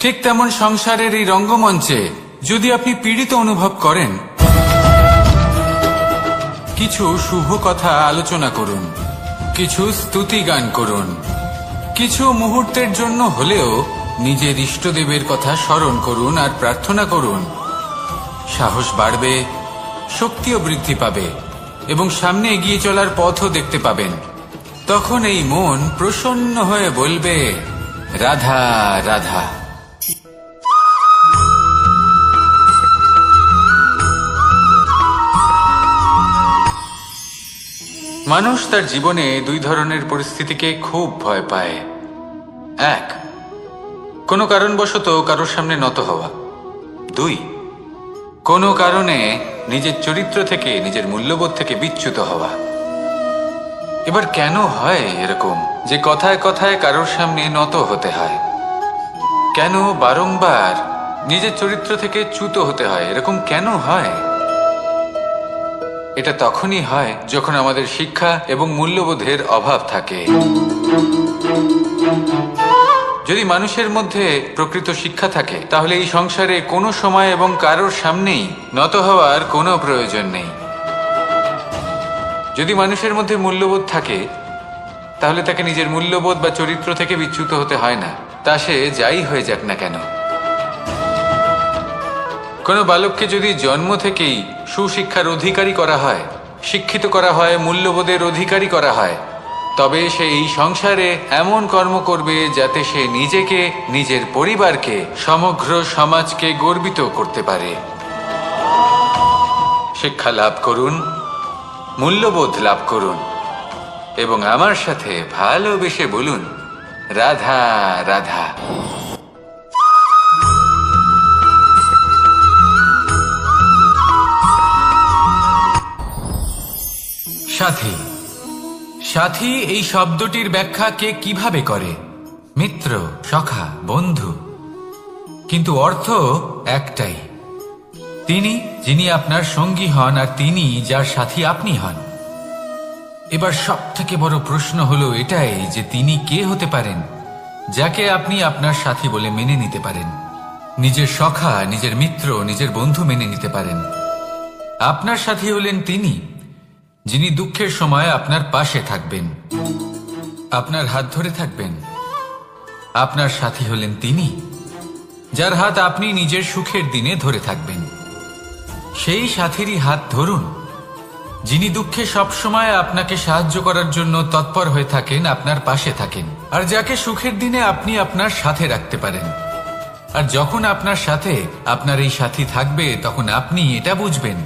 ঠিক তেমন সংসারের এই রঙ্গমঞ্চে যদি আপনি পীড়িত অনুভব করেন, কিছু শুভ কথা আলোচনা করুন, কিছু স্তুতি গান করুন, কিছু মুহূর্তের জন্য হলেও নিজের ইষ্টদেবের কথা স্মরণ করুন আর প্রার্থনা করুন। সাহস বাড়বে, শক্তিও বৃদ্ধি পাবে এবং সামনে এগিয়ে চলার পথও দেখতে পাবেন। তখন এই মন প্রসন্ন হয়ে বলবে, রাধা রাধা। মানুষ তার জীবনে দুই ধরনের পরিস্থিতিকে খুব ভয় পায়। এক, কোনো কারণবশত কারোর সামনে নত হওয়া। দুই, কোনো কারণে নিজের চরিত্র থেকে, নিজের মূল্যবোধ থেকে বিচ্যুত হওয়া। এবার কেন হয় এরকম যে কথায় কথায় কারোর সামনে নত হতে হয়? কেন বারংবার নিজের চরিত্র থেকে চ্যুত হতে হয়? এরকম কেন হয়? এটা তখনই হয় যখন আমাদের শিক্ষা এবং মূল্যবোধের অভাব থাকে। যদি মানুষের মধ্যে প্রকৃত শিক্ষা থাকে, তাহলে এই সংসারে কোনো সময় এবং কারোর সামনেই নত হওয়ার কোনো প্রয়োজন নেই। যদি মানুষের মধ্যে মূল্যবোধ থাকে, তাহলে তাকে নিজের মূল্যবোধ বা চরিত্র থেকে বিচ্যুত হতে হয় না, তা সে যাই হয়ে যাক না কেন। কোনো বালককে যদি জন্ম থেকেই সুশিক্ষার অধিকারী করা হয়, শিক্ষিত করা হয়, মূল্যবোধের অধিকারী করা হয়, তবে সে এই সংসারে এমন কর্ম করবে যাতে সে নিজেকে, নিজের পরিবারকে, সমগ্র সমাজকে গর্বিত করতে পারে। শিক্ষা লাভ করুন, মূল্যবোধ লাভ করুন এবং আমার সাথে ভালোবেসে বলুন, রাধা রাধা। সাথী। সাথী এই শব্দটির ব্যাখ্যা কে কিভাবে করে? মিত্র, সখা, বন্ধু। কিন্তু অর্থ একটাই, তিনি যিনি আপনার সঙ্গী হন আর তিনি যার সাথী আপনি হন। এবার সব থেকে বড় প্রশ্ন হলো এটাই যে তিনি কে হতে পারেন যাকে আপনি আপনার সাথী বলে মেনে নিতে পারেন, নিজের সখা, নিজের মিত্র, নিজের বন্ধু মেনে নিতে পারেন। আপনার সাথী হলেন তিনি যিনি দুঃখের সময় আপনার পাশে থাকবেন, আপনার হাত ধরে থাকবেন। আপনার সাথী হলেন তিনি যার হাত আপনি নিজের সুখের দিনে ধরে থাকবেন। সেই সাথীরই হাত ধরুন যিনি দুঃখে সবসময় আপনাকে সাহায্য করার জন্য তৎপর হয়ে থাকেন, আপনার পাশে থাকেন, আর যাকে সুখের দিনে আপনি আপনার সাথে রাখতে পারেন। আর যখন আপনার সাথে আপনার এই সাথী থাকবে তখন আপনি এটা বুঝবেন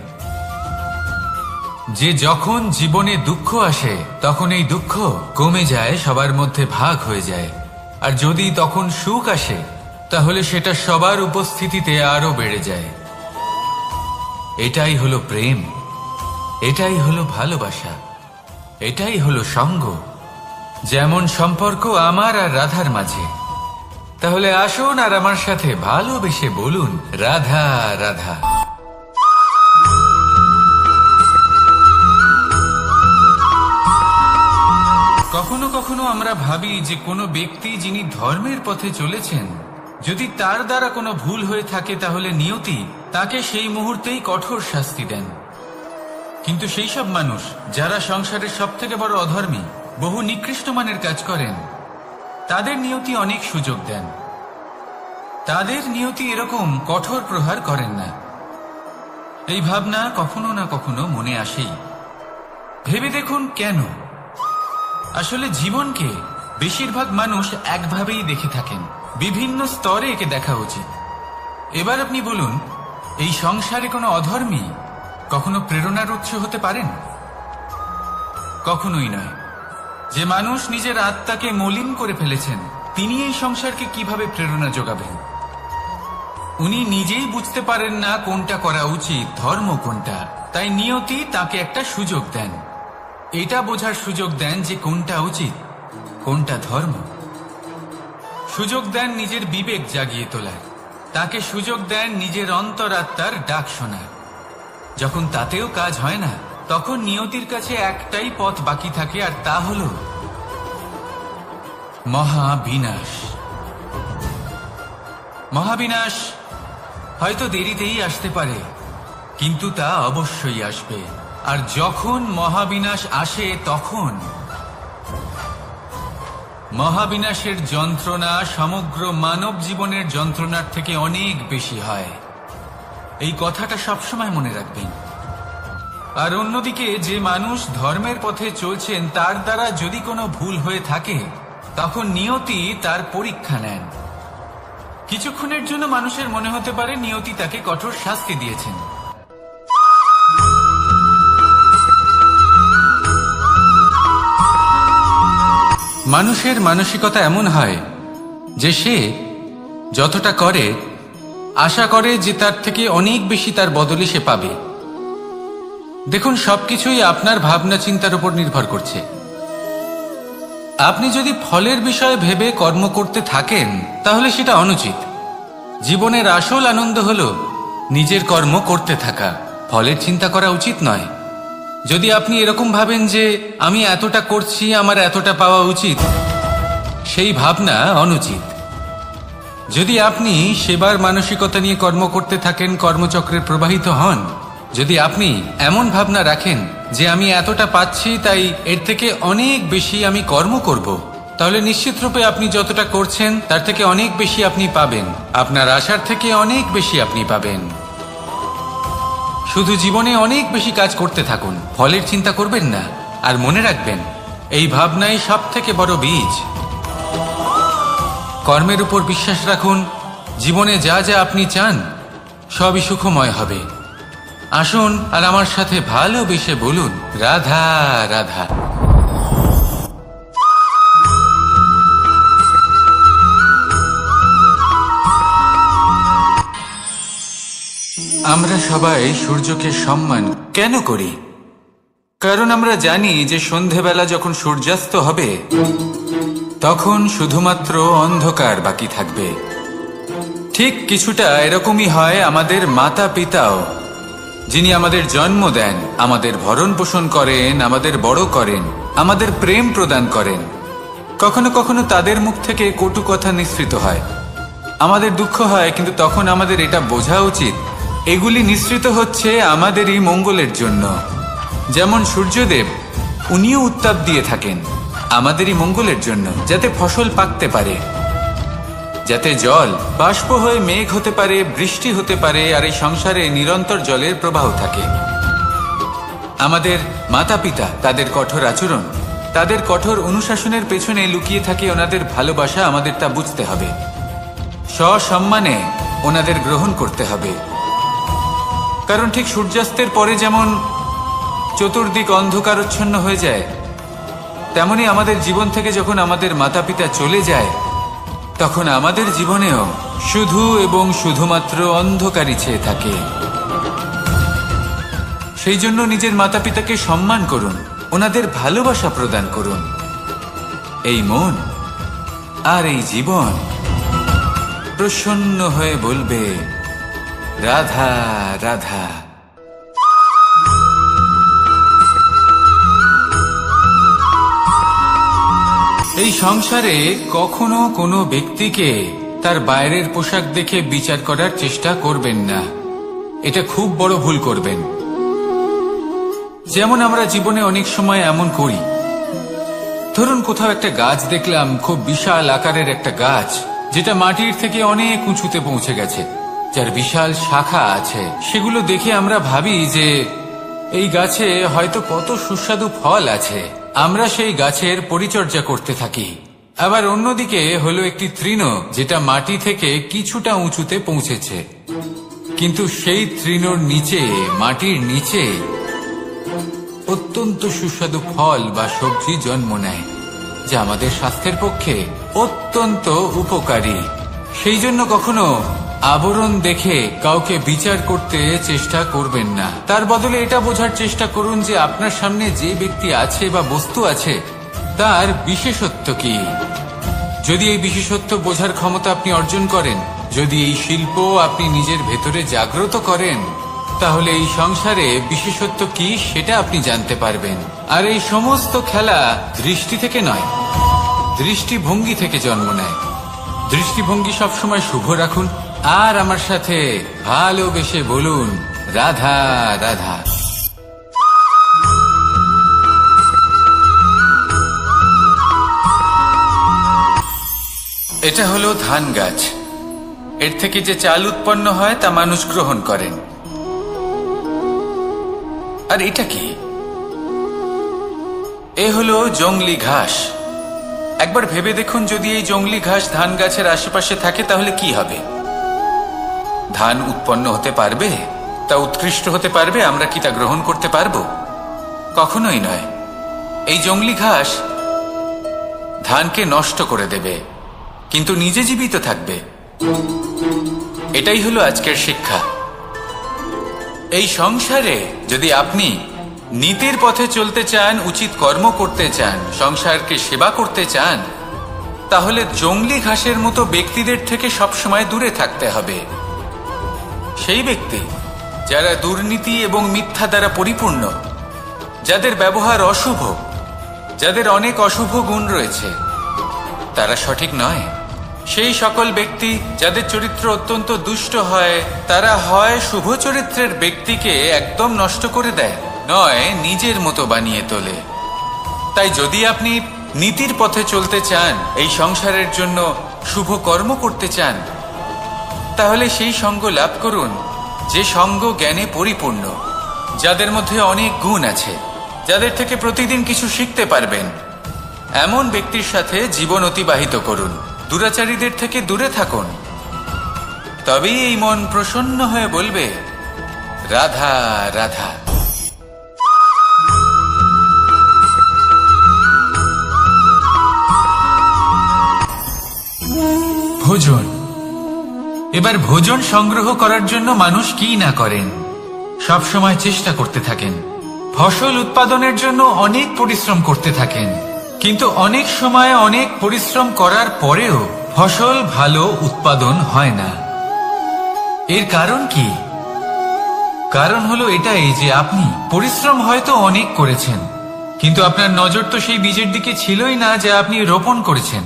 যে যখন জীবনে দুঃখ আসে তখন এই দুঃখ কমে যায়, সবার মধ্যে ভাগ হয়ে যায়। আর যদি তখন সুখ আসে তাহলে সেটা সবার উপস্থিতিতে আরো বেড়ে যায়। এটাই হলো প্রেম, এটাই হলো ভালোবাসা, এটাই হলো সঙ্গ। যেমন সম্পর্ক আমার আর রাধার মাঝে। তাহলে আসুন আর আমার সাথে ভালোবেসে বলুন, রাধা রাধা। কখনো কখনো আমরা ভাবি যে কোনো ব্যক্তি যিনি ধর্মের পথে চলেছেন, যদি তার দ্বারা কোনো ভুল হয়ে থাকে তাহলে নিয়তি তাকে সেই মুহূর্তেই কঠোর শাস্তি দেন। কিন্তু সেই সব মানুষ যারা সংসারের সব থেকে বড় অধর্মী, বহু নিকৃষ্ট মানের কাজ করেন, তাদের নিয়তি অনেক সুযোগ দেন। তাদের নিয়তি এরকম কঠোর প্রহার করেন না। এই ভাবনা কখনো না কখনো মনে আসেই। ভেবে দেখুন কেন? আসলে জীবনকে বেশিরভাগ মানুষ একভাবেই দেখে থাকেন, বিভিন্ন স্তরে একে দেখা উচিত। এবার আপনি বলুন, এই সংসারে কোনো অধর্মী কখনো প্রেরণার উৎস হতে পারেন? কখনোই নয়। যে মানুষ নিজের আত্মাকে মলিন করে ফেলেছেন তিনি এই সংসারকে কিভাবে প্রেরণা যোগাবেন? উনি নিজেই বুঝতে পারেন না কোনটা করা উচিত, ধর্ম কোনটা। তাই নিয়তি তাকে একটা সুযোগ দেন, এটা বোঝার সুযোগ দেন যে কোনটা উচিত, কোনটা ধর্ম। সুযোগ দেন নিজের বিবেক জাগিয়ে তোলার, তাকে সুযোগ দেন নিজের অন্তরাত্মার ডাক শোনার। যখন তাতেও কাজ হয় না তখন নিয়তির কাছে একটাই পথ বাকি থাকে, আর তা হল মহাবিনাশ। মহাবিনাশ হয়তো দেরিতেই আসতে পারে, কিন্তু তা অবশ্যই আসবে। আর যখন মহাবিনাশ আসে তখন মহাবিনাশের যন্ত্রণা সমগ্র মানব জীবনের যন্ত্রণার থেকে অনেক বেশি হয়। এই কথাটা সবসময় মনে রাখবেন। আর অন্যদিকে যে মানুষ ধর্মের পথে চলছেন তার দ্বারা যদি কোনো ভুল হয়ে থাকে তখন নিয়তি তার পরীক্ষা নেন। কিছুক্ষণের জন্য মানুষের মনে হতে পারে নিয়তি তাকে কঠোর শাস্তি দিয়েছেন, মানুষের মানসিকতা এমন হয় যে সে যতটা করে আশা করে যে তার থেকে অনেক বেশি তার বদলে সে পাবে। দেখুন, সবকিছুই আপনার ভাবনা চিন্তার উপর নির্ভর করছে। আপনি যদি ফলের বিষয়ে ভেবে কর্ম করতে থাকেন তাহলে সেটা অনুচিত। জীবনের আসল আনন্দ হলো নিজের কর্ম করতে থাকা, ফলের চিন্তা করা উচিত নয়। যদি আপনি এরকম ভাবেন যে আমি এতটা করছি, আমার এতটা পাওয়া উচিত, সেই ভাবনা অনুচিত। যদি আপনি সেবার মানসিকতা নিয়ে কর্ম করতে থাকেন, কর্মচক্রে প্রবাহিত হন, যদি আপনি এমন ভাবনা রাখেন যে আমি এতটা পাচ্ছি তাই এর থেকে অনেক বেশি আমি কর্ম করব, তাহলে নিশ্চিত রূপে আপনি যতটা করছেন তার থেকে অনেক বেশি আপনি পাবেন, আপনার আশার থেকে অনেক বেশি আপনি পাবেন। শুধু জীবনে অনেক বেশি কাজ করতে থাকুন, ফলের চিন্তা করবেন না। আর মনে রাখবেন, এই ভাবনাই সব থেকে বড় বীজ। কর্মের উপর বিশ্বাস রাখুন, জীবনে যা যা আপনি চান সবই সুখময় হবে। আসুন আর আমার সাথে ভালোবেসে বলুন, রাধা রাধা। আমরা সবাই সূর্যকে সম্মান কেন করি? কারণ আমরা জানি যে সন্ধেবেলা যখন সূর্যাস্ত হবে তখন শুধুমাত্র অন্ধকার বাকি থাকবে। ঠিক কিছুটা এরকমই হয় আমাদের মাতা পিতাও, যিনি আমাদের জন্ম দেন, আমাদের ভরণ পোষণ করেন, আমাদের বড় করেন, আমাদের প্রেম প্রদান করেন। কখনো কখনো তাদের মুখ থেকে কটু কথা নিঃসৃত হয়, আমাদের দুঃখ হয়, কিন্তু তখন আমাদের এটা বোঝা উচিত এগুলি নিঃসৃত হচ্ছে আমাদেরই মঙ্গলের জন্য। যেমন সূর্যদেব, উনিও উত্তাপ দিয়ে থাকেন আমাদেরই মঙ্গলের জন্য, যাতে ফসল পাকতে পারে, যাতে জল বাষ্প হয়ে মেঘ হতে পারে, বৃষ্টি হতে পারে, আর এই সংসারে নিরন্তর জলের প্রবাহ থাকে। আমাদের মাতা পিতা, তাদের কঠোর আচরণ, তাদের কঠোর অনুশাসনের পেছনে লুকিয়ে থাকে ওনাদের ভালোবাসা। আমাদের তা বুঝতে হবে, সসম্মানে ওনাদের গ্রহণ করতে হবে। কারণ ঠিক সূর্যাস্তের পরে যেমন চতুর্দিক অন্ধকারচ্ছন্ন হয়ে যায়, তেমনি আমাদের জীবন থেকে যখন আমাদের মাতা পিতা চলে যায় তখন আমাদের জীবনেও শুধু এবং শুধুমাত্র অন্ধকারই ছেয়ে থাকে। সেই জন্য নিজের মাতা পিতাকে সম্মান করুন, ওনাদের ভালোবাসা প্রদান করুন। এই মন আর এই জীবন প্রসন্ন হয়ে বলবে, রাধা রাধা। এই সংসারে কখনো কোনো ব্যক্তিকে তার বাইরের পোশাক দেখে বিচার করার চেষ্টা করবেন না, এটা খুব বড় ভুল করবেন। যেমন আমরা জীবনে অনেক সময় এমন করি, ধরুন কোথাও একটা গাছ দেখলাম, খুব বিশাল আকারের একটা গাছ, যেটা মাটির থেকে অনেক উঁচুতে পৌঁছে গেছে, যার বিশাল শাখা আছে। সেগুলো দেখে আমরা ভাবি যে এই গাছে হয়তো কত সুস্বাদু ফল আছে, আমরা সেই গাছের পরিচর্যা করতে থাকি। আবার অন্যদিকে হলো একটি তৃণ, যেটা মাটি থেকে কিছুটা উঁচুতে পৌঁছেছে, কিন্তু সেই তৃণর নিচে, মাটির নিচে অত্যন্ত সুস্বাদু ফল বা সবজি জন্ম নেয়, যা আমাদের স্বাস্থ্যের পক্ষে অত্যন্ত উপকারী। সেই জন্য কখনো আবরণ দেখে কাউকে বিচার করতে চেষ্টা করবেন না। তার বদলে এটা বোঝার চেষ্টা করুন যে আপনার সামনে যে ব্যক্তি আছে বা বস্তু আছে তার বিশেষত্ব কি। যদি এই বিশেষত্ব বোঝার ক্ষমতা আপনি অর্জন করেন, যদি এই শিল্প আপনি নিজের ভেতরে জাগ্রত করেন, তাহলে এই সংসারে বিশেষত্ব কি সেটা আপনি জানতে পারবেন। আর এই সমস্ত খেলা দৃষ্টি থেকে নয়, দৃষ্টিভঙ্গি থেকে জন্ম নেয়। দৃষ্টিভঙ্গি সবসময় শুভ রাখুন আর আমার সাথে ভালোবেসে বলুন, রাধা রাধা। এটা হলো ধান গাছ, এর থেকে যে চাল উৎপন্ন হয় তা মানুষ গ্রহণ করেন। আর এটা কি? এ হলো জংলি ঘাস। একবার ভেবে দেখুন, যদি এই জংলি ঘাস ধান গাছের আশেপাশে থাকে তাহলে কি হবে? ধান উৎপন্ন হতে পারবে? তা উৎকৃষ্ট হতে পারবে? আমরা কি তা গ্রহণ করতে পারবো? কখনোই নয়। এই জংলি ঘাস ধানকে নষ্ট করে দেবে, কিন্তু নিজে জীবিত থাকবে। এটাই হলো আজকের শিক্ষা। এই সংসারে যদি আপনি নীতির পথে চলতে চান, উচিত কর্ম করতে চান, সংসারকে সেবা করতে চান, তাহলে জংলি ঘাসের মতো ব্যক্তিদের থেকে সবসময় দূরে থাকতে হবে। সেই ব্যক্তি যারা দুর্নীতি এবং মিথ্যা দ্বারা পরিপূর্ণ, যাদের ব্যবহার অশুভ, যাদের অনেক অশুভ গুণ রয়েছে, তারা সঠিক নয়। সেই সকল ব্যক্তি যাদের চরিত্র অত্যন্ত দুষ্ট হয়, তারা হয় শুভ চরিত্রের ব্যক্তিকে একদম নষ্ট করে দেয়, নয় নিজের মতো বানিয়ে তোলে। তাই যদি আপনি নীতির পথে চলতে চান, এই সংসারের জন্য শুভ কর্ম করতে চান, তাহলে সেই সঙ্গ লাভ করুন যে সঙ্গ জ্ঞানে পরিপূর্ণ, যাদের মধ্যে অনেক গুণ আছে, যাদের থেকে প্রতিদিন কিছু শিখতে পারবেন, এমন ব্যক্তির সাথে জীবন অতিবাহিত করুন। দুরাচারীদের থেকে দূরে থাকুন। তবেই এই মন প্রসন্ন হয়ে বলবে, রাধা রাধা। ভোজন। এবার ভোজন সংগ্রহ করার জন্য মানুষ কি না করেন, সব সময় চেষ্টা করতে থাকেন। ফসল উৎপাদনের জন্য অনেক পরিশ্রম করতে থাকেন, কিন্তু অনেক সময় অনেক পরিশ্রম করার পরেও ফসল ভালো উৎপাদন হয় না। এর কারণ কি? কারণ হলো এটাই যে আপনি পরিশ্রম হয়তো অনেক করেছেন, কিন্তু আপনার নজর তো সেই বীজের দিকে ছিলই না যা আপনি রোপণ করেছেন।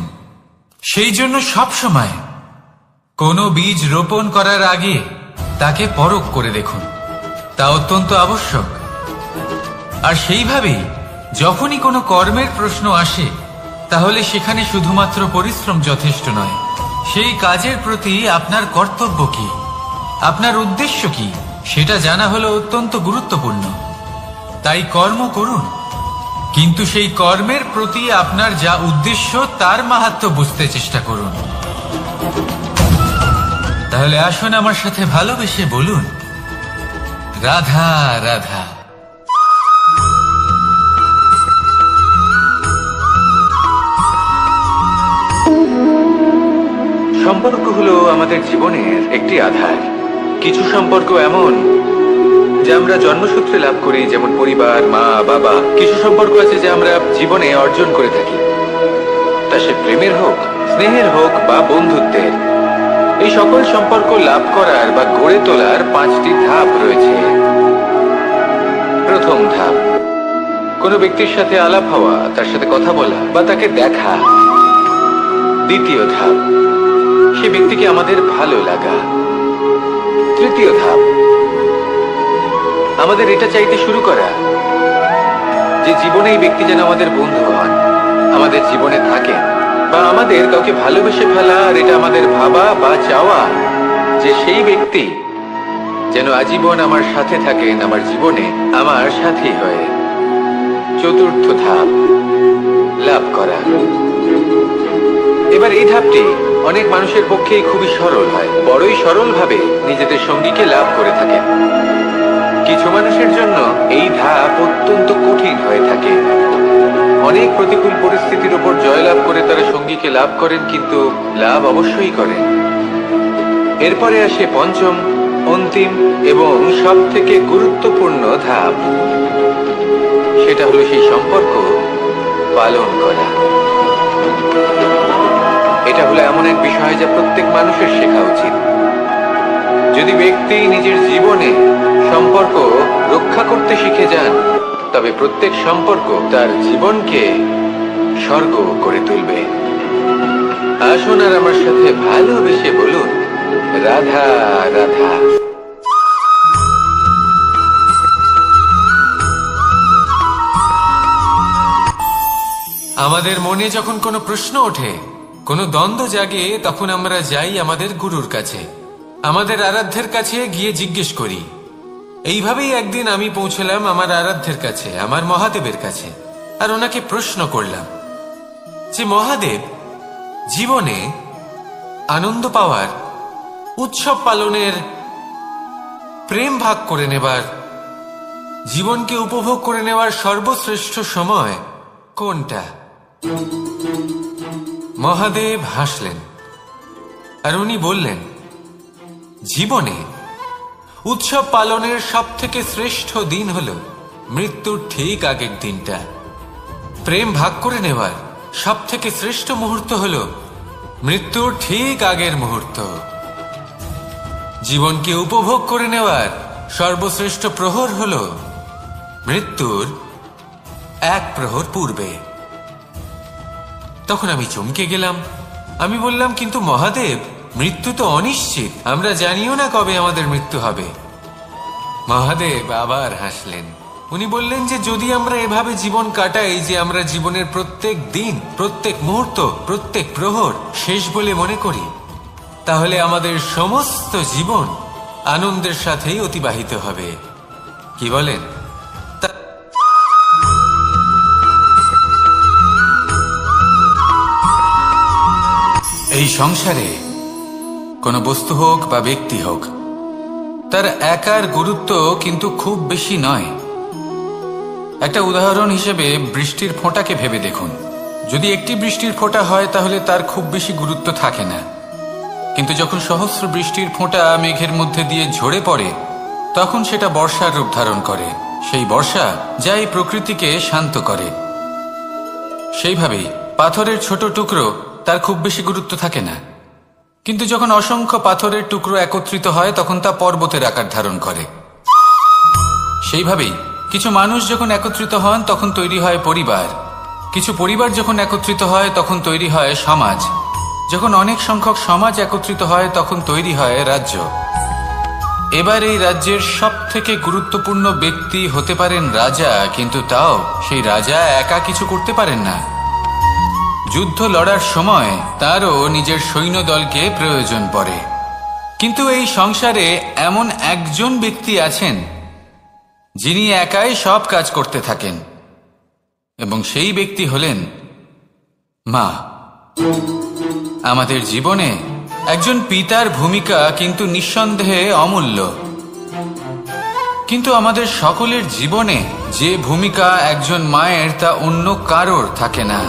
সেই জন্য সব সময় কোনো বীজ রোপণ করার আগে তাকে পরখ করে দেখুন, তা অত্যন্ত আবশ্যক। আর সেইভাবেই যখনই কোনো কর্মের প্রশ্ন আসে, তাহলে সেখানে শুধুমাত্র পরিশ্রম যথেষ্ট নয়। সেই কাজের প্রতি আপনার কর্তব্য কি, আপনার উদ্দেশ্য কি, সেটা জানা হলো অত্যন্ত গুরুত্বপূর্ণ। তাই কর্ম করুন, কিন্তু সেই কর্মের প্রতি আপনার যা উদ্দেশ্য তার মাহাত্ম্য বুঝতে চেষ্টা করুন। তাহলে আসুন আমার সাথে ভালোবেসে বলুন, রাধা রাধা। সম্পর্ক হলো আমাদের জীবনের একটি আধার। কিছু সম্পর্ক এমন যা আমরা জন্মসূত্রে লাভ করি, যেমন পরিবার, মা, বাবা। কিছু সম্পর্ক আছে যা আমরা জীবনে অর্জন করে থাকি, তা সে প্রেমের হোক, স্নেহের হোক বা বন্ধুত্বের। এই সকল সম্পর্ক লাভ করার বা গড়ে তোলার 5টি ধাপ রয়েছে। প্রথম ধাপ, কোনো ব্যক্তির সাথে আলাপ হওয়া, তার সাথে কথা বলা বা তাকে দেখা। দ্বিতীয় ধাপ, সে ব্যক্তিকে আমাদের ভালো লাগা। তৃতীয় ধাপ, আমাদের এটা চাইতে শুরু করা যে জীবনে এই ব্যক্তি যেন আমাদের বন্ধু হন, আমাদের জীবনে থাকেন, বা আমাদের কাউকে ভালোবেসে ফেলা। আর এটা আমাদের ভাবা বা চাওয়া যে সেই ব্যক্তি যেন আজীবন আমার সাথে থাকেন, আমার জীবনে আমার সাথী হয়ে। চতুর্থ ধাপ, লাভ করা। এবার এই ধাপটি অনেক মানুষের পক্ষেই খুবই সরল হয়, বড়ই সরলভাবে নিজেদের সঙ্গীকে লাভ করে থাকেন। কিছু মানুষের জন্য এই ধাপ অত্যন্ত কঠিন হয়ে থাকে। অনেক প্রতিকূল পরিস্থিতির উপর জয়লাভ করে তারা সঙ্গীকে লাভ করেন, কিন্তু লাভ অবশ্যই করেন। এরপরে আসে পঞ্চম, অন্তিম এবং সব থেকে গুরুত্বপূর্ণ ধাপ। সেটা হলো সেই সম্পর্ক পালন করা। এটা হলো এমন এক বিষয় যা প্রত্যেক মানুষের শেখা উচিত। যদি ব্যক্তি নিজের জীবনে সম্পর্ক রক্ষা করতে শিখে যান, তবে প্রত্যেক সম্পর্ক তার জীবনকে স্বর্গ করে তুলবে। আসুন আর আমার সাথে ভালোবেসে বলুন, রাধা রাধা। আমাদের মনে যখন কোনো প্রশ্ন ওঠে, কোনো দ্বন্দ্ব জাগে, তখন আমরা যাই আমাদের গুরুর কাছে, আমাদের আরাধ্যের কাছে গিয়ে জিজ্ঞেস করি। এইভাবেই একদিন আমি পৌঁছলাম আমার আরাধ্যের কাছে, আমার মহাদেবের কাছে, আর ওনাকে প্রশ্ন করলাম যে মহাদেব, জীবনে আনন্দ পাওয়ার, উৎসব পালনের, প্রেম ভাগ করে নেবার, জীবনকে উপভোগ করে নেওয়ার সর্বশ্রেষ্ঠ সময় কোনটা? মহাদেব হাসলেন আর উনি বললেন, জীবনে উৎসব পালনের সব থেকে শ্রেষ্ঠ দিন হল মৃত্যুর ঠিক আগের দিনটা। প্রেম ভাগ করে নেওয়ার সব থেকে শ্রেষ্ঠ মুহূর্ত হল মৃত্যুর ঠিক আগের মুহূর্ত। জীবনকে উপভোগ করে নেওয়ার সর্বশ্রেষ্ঠ প্রহর হল মৃত্যুর 1 প্রহর পূর্বে। তখন আমি চমকে গেলাম। আমি বললাম, কিন্তু মহাদেব, মৃত্যু তো অনিশ্চিত, আমরা জানিও না কবে আমাদের মৃত্যু হবে। মহাদেব আবার হাসলেন। উনি বললেন যে যদি আমরা এভাবে জীবন কাটাই যে আমরা জীবনের প্রত্যেক দিন, প্রত্যেক মুহূর্ত, প্রত্যেক প্রহর শেষ বলে মনে করি, তাহলে আমাদের সমস্ত জীবন আনন্দের সাথেই অতিবাহিত হবে। কি বলেন? এই সংসারে কোনো বস্তু হোক বা ব্যক্তি হোক, তার একার গুরুত্ব কিন্তু খুব বেশি নয়। একটা উদাহরণ হিসেবে বৃষ্টির ফোঁটাকে ভেবে দেখুন। যদি একটি বৃষ্টির ফোঁটা হয় তাহলে তার খুব বেশি গুরুত্ব থাকে না, কিন্তু যখন সহস্র বৃষ্টির ফোঁটা মেঘের মধ্যে দিয়ে ঝরে পড়ে তখন সেটা বর্ষার রূপ ধারণ করে। সেই বর্ষা যা এই প্রকৃতিকে শান্ত করে। সেইভাবেই পাথরের ছোট টুকরো, তার খুব বেশি গুরুত্ব থাকে না, কিন্তু যখন অসংখ্য পাথরের টুকরো একত্রিত হয় তখন তা পর্বতের আকার ধারণ করে। সেইভাবেই কিছু মানুষ যখন একত্রিত হন তখন তৈরি হয় পরিবার, কিছু পরিবার যখন একত্রিত হয় তখন তৈরি হয় সমাজ, যখন অনেক সংখ্যক সমাজ একত্রিত হয় তখন তৈরি হয় রাজ্য। এবার এই রাজ্যের সবথেকে গুরুত্বপূর্ণ ব্যক্তি হতে পারেন রাজা, কিন্তু তাও সেই রাজা একা কিছু করতে পারেন না। যুদ্ধ লড়ার সময় তারও নিজের সৈন্যদলকে প্রয়োজন পড়ে। কিন্তু এই সংসারে এমন একজন ব্যক্তি আছেন যিনি একাই সব কাজ করতে থাকেন, এবং সেই ব্যক্তি হলেন মা। আমাদের জীবনে একজন পিতার ভূমিকা কিন্তু নিঃসন্দেহে অমূল্য, কিন্তু আমাদের সকলের জীবনে যে ভূমিকা একজন মায়ের তা অন্য কারোর থাকে না।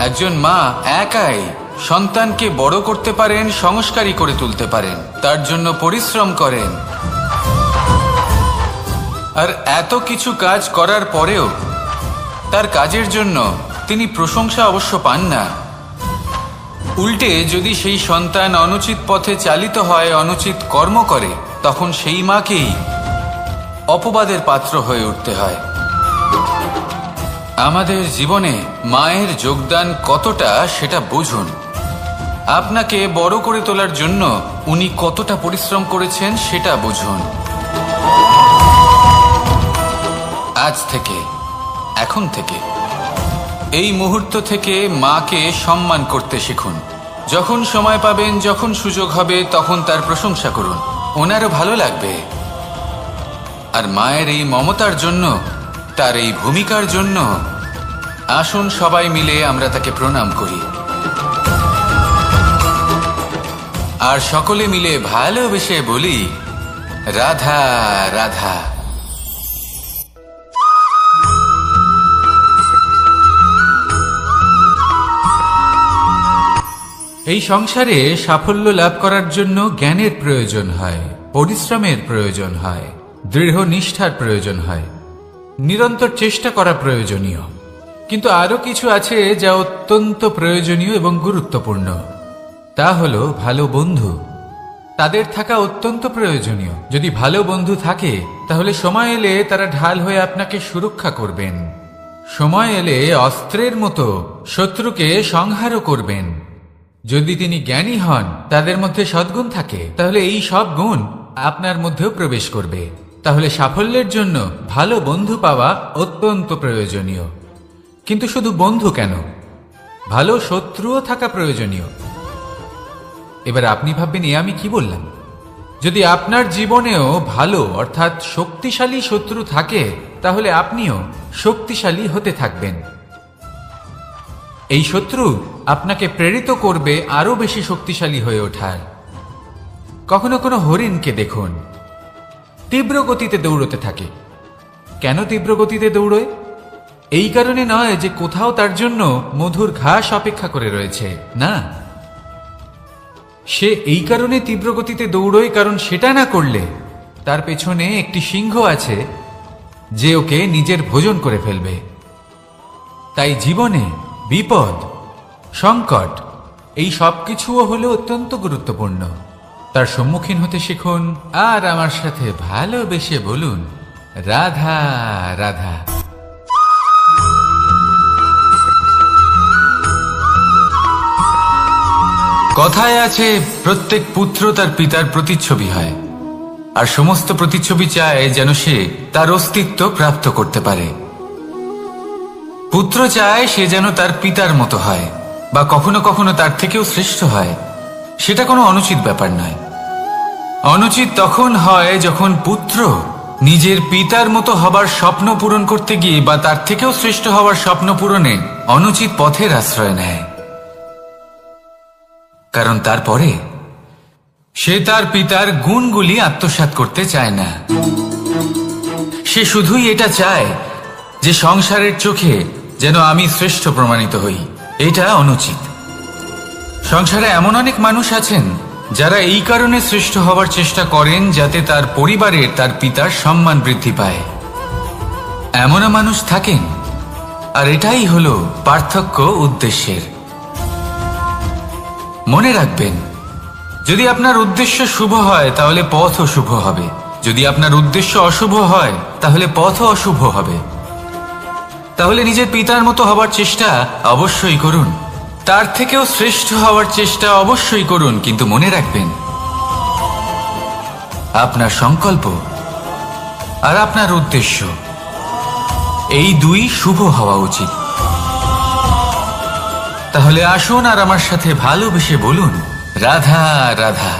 একজন মা একাই সন্তানকে বড় করতে পারেন, সংস্কারী করে তুলতে পারেন, তার জন্য পরিশ্রম করেন। আর এত কিছু কাজ করার পরেও তার কাজের জন্য তিনি প্রশংসা অবশ্য পান না। উল্টে যদি সেই সন্তান অনুচিত পথে চালিত হয়, অনুচিত কর্ম করে, তখন সেই মাকেই অপবাদের পাত্র হয়ে উঠতে হয়। আমাদের জীবনে মায়ের যোগদান কতটা সেটা বুঝুন। আপনাকে বড় করে তোলার জন্য উনি কতটা পরিশ্রম করেছেন সেটা বুঝুন। আজ থেকে, এখন থেকে, এই মুহূর্ত থেকে মাকে সম্মান করতে শিখুন। যখন সময় পাবেন, যখন সুযোগ হবে, তখন তার প্রশংসা করুন, ওনারও ভালো লাগবে। আর মায়ের এই মমতার জন্য, তার এই ভূমিকার জন্য আসুন সবাই মিলে আমরা তাকে প্রণাম করি, আর সকলে মিলে ভালোবেসে বলি রাধা রাধা। এই সংসারে সাফল্য লাভ করার জন্য জ্ঞানের প্রয়োজন হয়, পরিশ্রমের প্রয়োজন হয়, দৃঢ় নিষ্ঠার প্রয়োজন হয়, নিরন্তর চেষ্টা করা প্রয়োজনীয়। কিন্তু আরো কিছু আছে যা অত্যন্ত প্রয়োজনীয় এবং গুরুত্বপূর্ণ। তা হলো ভালো বন্ধু। তাদের থাকা অত্যন্ত প্রয়োজনীয়। যদি ভালো বন্ধু থাকে তাহলে সময় এলে তারা ঢাল হয়ে আপনাকে সুরক্ষা করবেন। সময় এলে অস্ত্রের মতো শত্রুকে সংহারও করবেন। যদি তিনি জ্ঞানী হন, তাদের মধ্যে সদ্গুণ থাকে, তাহলে এই সব গুণ আপনার মধ্যেও প্রবেশ করবে। তাহলে সাফল্যের জন্য ভালো বন্ধু পাওয়া অত্যন্ত প্রয়োজনীয়। কিন্তু শুধু বন্ধু কেন, ভালো শত্রুও থাকা প্রয়োজনীয়। এবার আপনি ভাববেন, এ আমি কি বললাম? যদি আপনার জীবনেও ভালো অর্থাৎ শক্তিশালী শত্রু থাকে, তাহলে আপনিও শক্তিশালী হতে থাকবেন। এই শত্রু আপনাকে প্রেরিত করবে আরো বেশি শক্তিশালী হয়ে ওঠার। কখনো কোনো হরিণকে দেখুন, তীব্র গতিতে দৌড়তে থাকে। কেন তীব্র গতিতে দৌড়য়? এই কারণে নয় যে কোথাও তার জন্য মধুর ঘাস অপেক্ষা করে রয়েছে, না। সে এই কারণে তীব্র গতিতে দৌড়য় কারণ সেটা না করলে তার পেছনে একটি সিংহ আছে যে ওকে নিজের ভোজন করে ফেলবে। তাই জীবনে বিপদ, সংকট, এই সবকিছুও হলো অত্যন্ত গুরুত্বপূর্ণ। তার সম্মুখীন হতে শিখুন, আর আমার সাথে ভালোবেসে বলুন রাধা রাধা। কথায় আছে, প্রত্যেক পুত্র তার পিতার প্রতিচ্ছবি হয়, আর সমস্ত প্রতিচ্ছবি চায় যেন সে তার অস্তিত্ব প্রাপ্ত করতে পারে। পুত্র চায় সে যেন তার পিতার মতো হয়, বা কখনো কখনো তার থেকেও শ্রেষ্ঠ হয়। সেটা কোনো অনুচিত ব্যাপার নয়। অনুচিত তখন হয় যখন পুত্র নিজের পিতার মতো হবার স্বপ্ন পূরণ করতে গিয়ে বা তার থেকেও শ্রেষ্ঠ হবার স্বপ্ন পূরণে অনুচিত পথের আশ্রয় নেয়। কারণ তারপরে সে তার পিতার গুণগুলি আত্মসাৎ করতে চায় না। সে শুধুই এটা চায় যে সংসারের চোখে যেন আমি শ্রেষ্ঠ প্রমাণিত হই। এটা অনুচিত। সংসারে এমন অনেক মানুষ আছেন যারা এই কারণে শ্রেষ্ঠ হবার চেষ্টা করেন যাতে তার পরিবারের তার পিতার সম্মান বৃদ্ধি পায়। এমনও মানুষ থাকেন, আর এটাই হলো পার্থক্য উদ্দেশ্যের। মনে রাখবেন, যদি আপনার উদ্দেশ্য শুভ হয় তাহলে পথও শুভ হবে, যদি আপনার উদ্দেশ্য অশুভ হয় তাহলে পথও অশুভ হবে। তাহলে নিজের পিতার মতো হবার চেষ্টা অবশ্যই করুন, তার থেকেও শ্রেষ্ঠ হওয়ার চেষ্টা অবশ্যই করুন, কিন্তু মনে রাখবেন আপনার সংকল্প আর আপনার উদ্দেশ্য এই দুই শুভ হওয়া উচিত। তাহলে আসুন আর আমার সাথে ভালোবেসে বলুন, রাধা রাধা।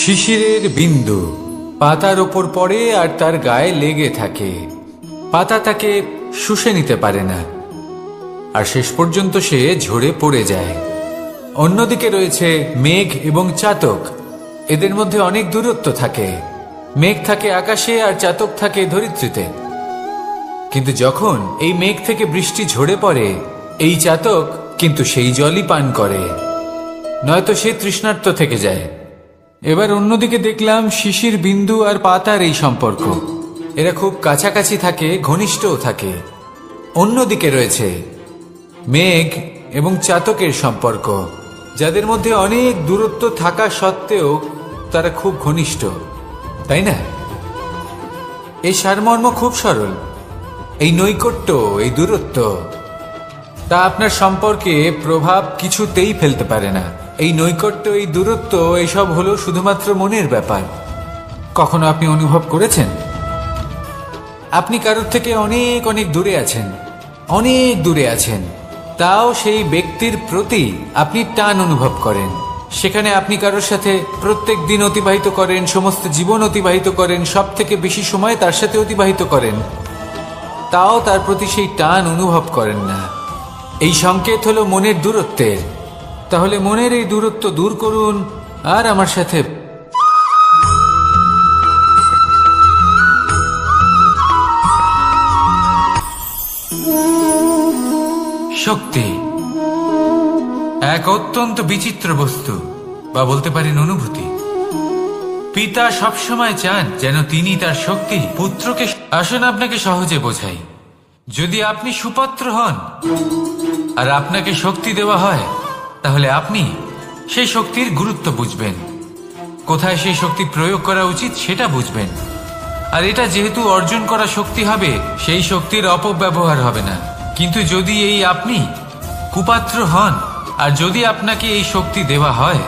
শিশিরের বিন্দু পাতার ওপর পড়ে আর তার গায়ে লেগে থাকে। পাতা তাকে শুষে নিতে পারে না, আর শেষ পর্যন্ত সে ঝরে পড়ে যায়। অন্যদিকে রয়েছে মেঘ এবং চাতক। এদের মধ্যে অনেক দূরত্ব থাকে। মেঘ থাকে আকাশে আর চাতক থাকে ধরিত্রীতে। কিন্তু যখন এই মেঘ থেকে বৃষ্টি ঝরে পড়ে, এই চাতক কিন্তু সেই জলই পান করে, নয়তো সে তৃষ্ণার্ত থেকে যায়। এবার অন্যদিকে দেখলাম শিশির বিন্দু আর পাতার এই সম্পর্ক। এরা খুব কাছাকাছি থাকে, ঘনিষ্ঠও থাকে। অন্যদিকে রয়েছে মেঘ এবং চাতকের সম্পর্ক, যাদের মধ্যে অনেক দূরত্ব থাকা সত্ত্বেও তারা খুব ঘনিষ্ঠ, তাই না? এই সারমর্ম খুব সরল। এই নৈকট্য, এই দূরত্ব, তা আপনার সম্পর্কে প্রভাব কিছুতেই ফেলতে পারে না। এই নৈকট্য, এই দূরত্ব, এসব হলো শুধুমাত্র মনের ব্যাপার। কখনো আপনি অনুভব করেছেন আপনি কারোর থেকে অনেক অনেক দূরে আছেন, অনেক দূরে আছেন, তাও সেই ব্যক্তির প্রতি আপনি টান অনুভব করেন। সেখানে আপনি কারোর সাথে প্রত্যেক দিন অতিবাহিত করেন, সমস্ত জীবন অতিবাহিত করেন, সব থেকে বেশি সময় তার সাথে অতিবাহিত করেন, তাও তার প্রতি সেই টান অনুভব করেন না। এই সংকেত হলো মনের দূরত্বের। তাহলে মনের এই দূরত্ব দূর করুন আর আমার সাথে শক্তি এক অত্যন্ত বিচিত্র বস্তু, বা বলতে পারেন অনুভূতি। পিতা সবসময় চান যেন তিনি তার শক্তি পুত্রকে। আসুন আপনাকে সহজে বোঝাই। যদি আপনি সুপাত্র হন আর আপনাকে শক্তি দেওয়া হয়, তাহলে আপনি সেই শক্তির গুরুত্ব বুঝবেন, কোথায় সেই শক্তি প্রয়োগ করা উচিত সেটা বুঝবেন। আর এটা যেহেতু অর্জন করা শক্তি হবে, সেই শক্তির অপব্যবহার হবে না। কিন্তু যদি এই আপনি কুপাত্র হন আর যদি আপনাকে এই শক্তি দেওয়া হয়,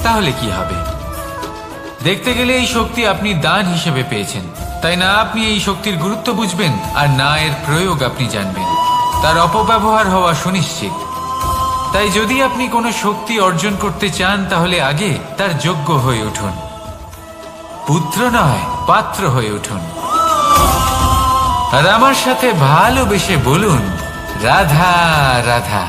তাহলে কি হবে? দেখতে গেলে এই শক্তি আপনি দান হিসেবে পেয়েছেন, তাই না আপনি এই শক্তির গুরুত্ব বুঝবেন আর না এর প্রয়োগ আপনি জানবেন। তার অপব্যবহার হওয়া সুনিশ্চিত। তাই যদি আপনি কোনো শক্তি অর্জন করতে চান, তাহলে আগে তার যোগ্য হয়ে উঠুন। পুত্র নয়, পাত্র হয়ে উঠুন। আর আমার সাথে ভালোবেসে বলুন, রাধা রাধা।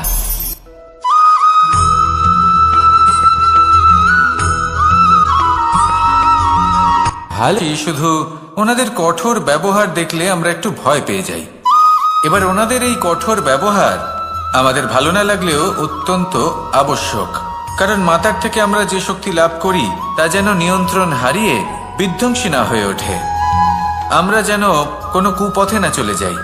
ভালো, শুধু ওনাদের কঠোর ব্যবহার দেখলে আমরা একটু ভয় পেয়ে যাই। এবার ওনাদের এই কঠোর ব্যবহার আমাদের ভালো না লাগলেও অত্যন্ত আবশ্যক, কারণ মাতার থেকে আমরা যে শক্তি লাভ করি তা যেন নিয়ন্ত্রণ হারিয়ে বিধ্বংসী না হয়ে ওঠে। আমরা যেন কোনো কুপথে না চলে যাই,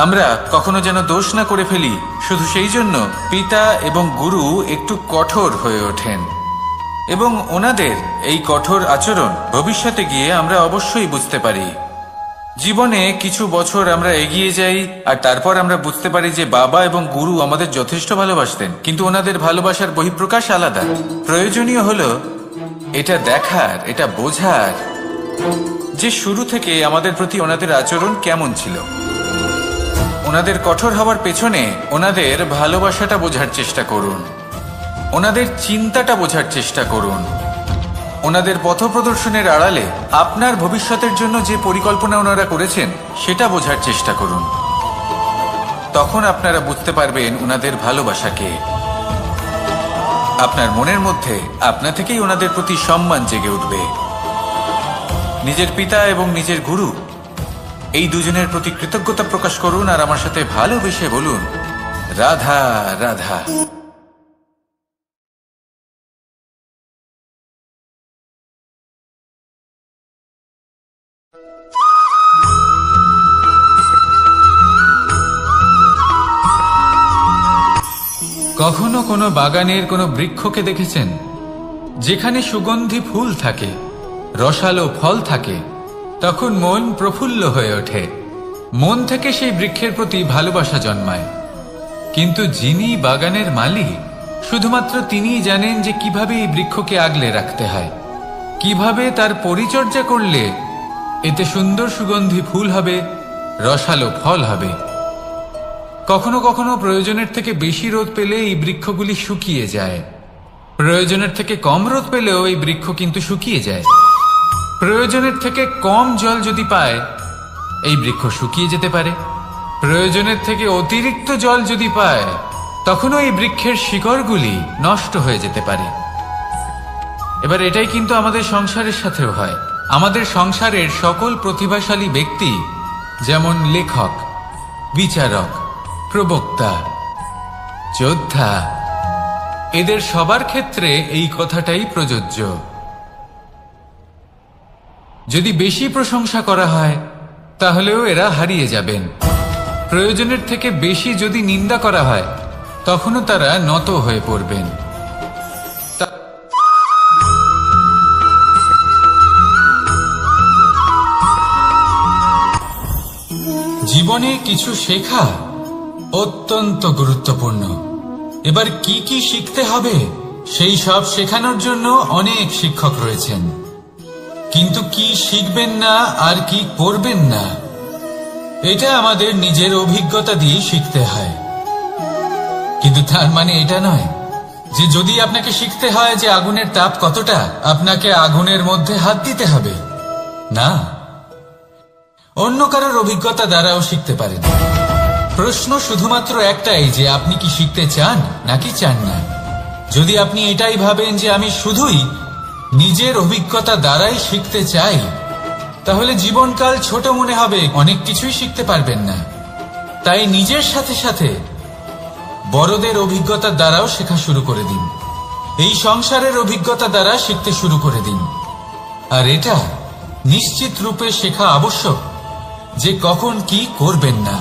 আমরা কখনো যেন দোষ না করে ফেলি। শুধু সেই জন্য পিতা এবং গুরু একটু কঠোর হয়ে ওঠেন, এবং ওনাদের এই কঠোর আচরণ ভবিষ্যতে গিয়ে আমরা অবশ্যই বুঝতে পারি। জীবনে কিছু বছর আমরা এগিয়ে যাই আর তারপর আমরা বুঝতে পারি যে বাবা এবং গুরু আমাদের যথেষ্ট ভালোবাসতেন, কিন্তু ওনাদের ভালোবাসার বহিঃপ্রকাশ আলাদা। প্রয়োজনীয় হলো এটা দেখার, এটা বোঝার যে শুরু থেকে আমাদের প্রতি ওনাদের আচরণ কেমন ছিল। ওনাদের কঠোর হওয়ার পেছনে ওনাদের ভালোবাসাটা বোঝার চেষ্টা করুন, ওনাদের চিন্তাটা বোঝার চেষ্টা করুন, ওনাদের পথপ্রদর্শনের আড়ালে আপনার ভবিষ্যতের জন্য যে পরিকল্পনা ওনারা করেছেন সেটা বোঝার চেষ্টা করুন। তখন আপনারা বুঝতে পারবেন ওনাদের ভালোবাসাকে। আপনার মনের মধ্যে আপনা থেকেই ওনাদের প্রতি সম্মান জেগে উঠবে। নিজের পিতা এবং নিজের গুরু এই দুজনের প্রতি কৃতজ্ঞতা প্রকাশ করুন আর আমার সাথে ভালোবেসে বলুন, রাধা রাধা। কখনো কোনো বাগানের কোনো বৃক্ষকে দেখেছেন যেখানে সুগন্ধি ফুল থাকে, রসালো ফল থাকে? তখন মন প্রফুল্ল হয়ে ওঠে, মন থেকে সেই বৃক্ষের প্রতি ভালোবাসা জন্মায়। কিন্তু যিনি বাগানের মালিক, শুধুমাত্র তিনিই জানেন যে কিভাবে এই বৃক্ষকে আগলে রাখতে হয়, কিভাবে তার পরিচর্যা করলে এতে সুন্দর সুগন্ধি ফুল হবে, রসালো ফল হবে। কখনো কখনো প্রয়োজনের থেকে বেশি রোদ পেলে এই বৃক্ষগুলি শুকিয়ে যায়, প্রয়োজনের থেকে কম রোদ পেলেও এই বৃক্ষ কিন্তু শুকিয়ে যায়। প্রয়োজনের থেকে কম জল যদি পায় এই বৃক্ষ শুকিয়ে যেতে পারে, প্রয়োজনের থেকে অতিরিক্ত জল যদি পায় তখনও এই বৃক্ষের শিকড়গুলি নষ্ট হয়ে যেতে পারে। এবার এটাই কিন্তু আমাদের সংসারের সাথেও হয়। আমাদের সংসারের সকল প্রতিভাশালী ব্যক্তি, যেমন লেখক, বিচারক, প্রবক্তা, যোদ্ধা, এদের সবার ক্ষেত্রে এই কথাটাই প্রযোজ্য। যদি বেশি প্রশংসা করা হয় তাহলেও এরা হারিয়ে যাবেন। প্রয়োজনের থেকে বেশি যদি নিন্দা করা হয় তখনও তারা নত হয়ে পড়বেন। জীবনে কিছু শেখা অত্যন্ত গুরুত্বপূর্ণ। এবার কি কি শিখতে হবে সেই সব শেখানোর জন্য অনেক শিক্ষক রয়েছেন, কিন্তু কি শিখবেন না আর কি করবেন না এটা আমাদের নিজের অভিজ্ঞতা দিয়ে শিখতে হয়। কিন্তু তার মানে এটা নয় যে যদি আপনাকে শিখতে হয় যে আগুনের তাপ কতটা, আপনাকে আগুনের মধ্যে হাত দিতে হবে। না, অন্য কারোর অভিজ্ঞতা দ্বারাও শিখতে পারেন। প্রশ্ন শুধুমাত্র একটাই যে আপনি কি শিখতে চান নাকি চান না। যদি আপনি এটাই ভাবেন যে আমি শুধুই নিজের অভিজ্ঞতা দ্বারাই শিখতে চাই, তাহলে জীবনকাল ছোট মনে হবে, অনেক কিছুই শিখতে পারবেন না। তাই নিজের সাথে সাথে বড়দের অভিজ্ঞতা দ্বারাও শেখা শুরু করে দিন। এই সংসারের অভিজ্ঞতা দ্বারা শিখতে শুরু করে দিন। আর এটা নিশ্চিত রূপে শেখা আবশ্যক যে কখন কি করবেন না,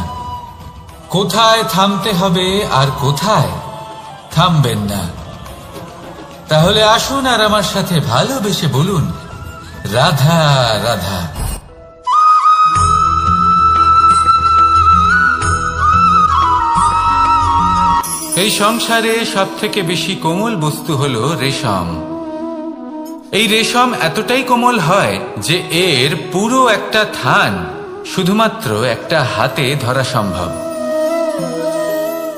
কোথায় থামতে হবে আর কোথায় থামবেন না। তাহলে আসুন আর আমার সাথে ভালোবেসে বলুন, রাধা রাধা। এই সংসারে সবথেকে বেশি কোমল বস্তু হলো রেশম। এই রেশম এতটাই কোমল হয় যে এর পুরো একটা থান শুধুমাত্র একটা হাতে ধরা সম্ভব।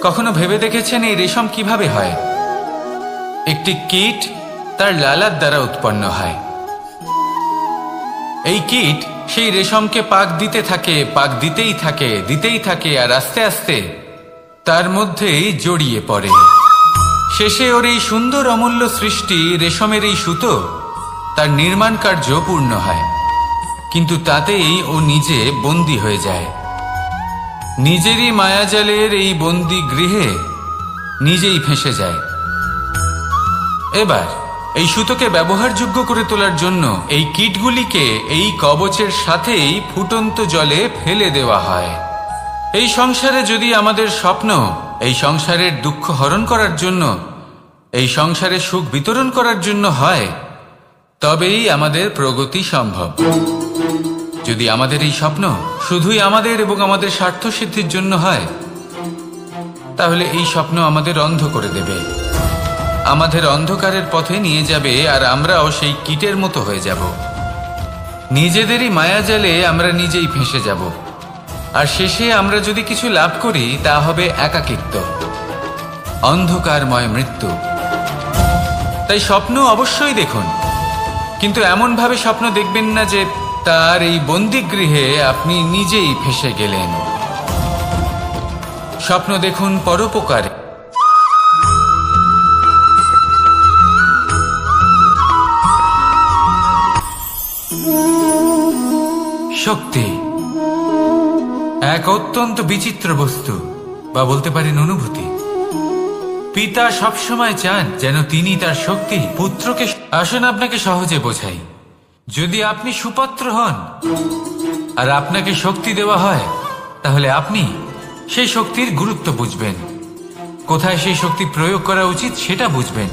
কখনো ভেবে দেখেছেন এই রেশম কিভাবে হয়? একটি কীট তার লালার দ্বারা উৎপন্ন হয়। এই কীট সেই রেশমকে পাক দিতে থাকে, পাক দিতেই থাকে, দিতেই থাকে, আর আস্তে আস্তে তার মধ্যেই জড়িয়ে পড়ে। শেষে ওর এই সুন্দর অমূল্য সৃষ্টি রেশমের এই সুতো তার নির্মাণ কার্য পূর্ণ হয়, কিন্তু তাতেই ও নিজে বন্দী হয়ে যায়। নিজেরই মায়াজালের এই বন্দী গৃহে নিজেই ফেঁসে যায়। এবার এই সুতোকে ব্যবহারযোগ্য করে তোলার জন্য এই কীটগুলিকে এই কবচের সাথেই ফুটন্ত জলে ফেলে দেওয়া হয়। এই সংসারে যদি আমাদের স্বপ্ন এই সংসারের দুঃখ হরণ করার জন্য, এই সংসারে সুখ বিতরণ করার জন্য হয়, তবেই আমাদের প্রগতি সম্ভব। যদি আমাদের এই স্বপ্ন শুধুই আমাদের এবং আমাদের স্বার্থ সিদ্ধির জন্য হয়, তাহলে এই স্বপ্ন আমাদের অন্ধ করে দেবে, আমাদের অন্ধকারের পথে নিয়ে যাবে, আর আমরাও সেই কীটের মতো হয়ে যাব। নিজেদেরই মায়াজালে আমরা নিজেই ফেঁসে যাব। আর শেষে আমরা যদি কিছু লাভ করি তা হবে একাকিত্ব, অন্ধকারময় মৃত্যু। তাই স্বপ্ন অবশ্যই দেখুন, কিন্তু এমন ভাবে স্বপ্ন দেখবেন না যে তার এই বন্দিগৃহে আপনি নিজেই ফেঁসে গেলেন। স্বপ্ন দেখুন পরোপকারে। শক্তি এক অত্যন্ত বিচিত্র বস্তু, বা বলতে পারেন অনুভূতি। পিতা সবসময় চান যেন তিনি তার শক্তি পুত্রকে। আসুন আপনাকে সহজে বোঝাই। যদি আপনি সুপাত্র হন আর আপনাকে শক্তি দেওয়া হয়, তাহলে আপনি সেই শক্তির গুরুত্ব বুঝবেন, কোথায় সেই শক্তি প্রয়োগ করা উচিত সেটা বুঝবেন।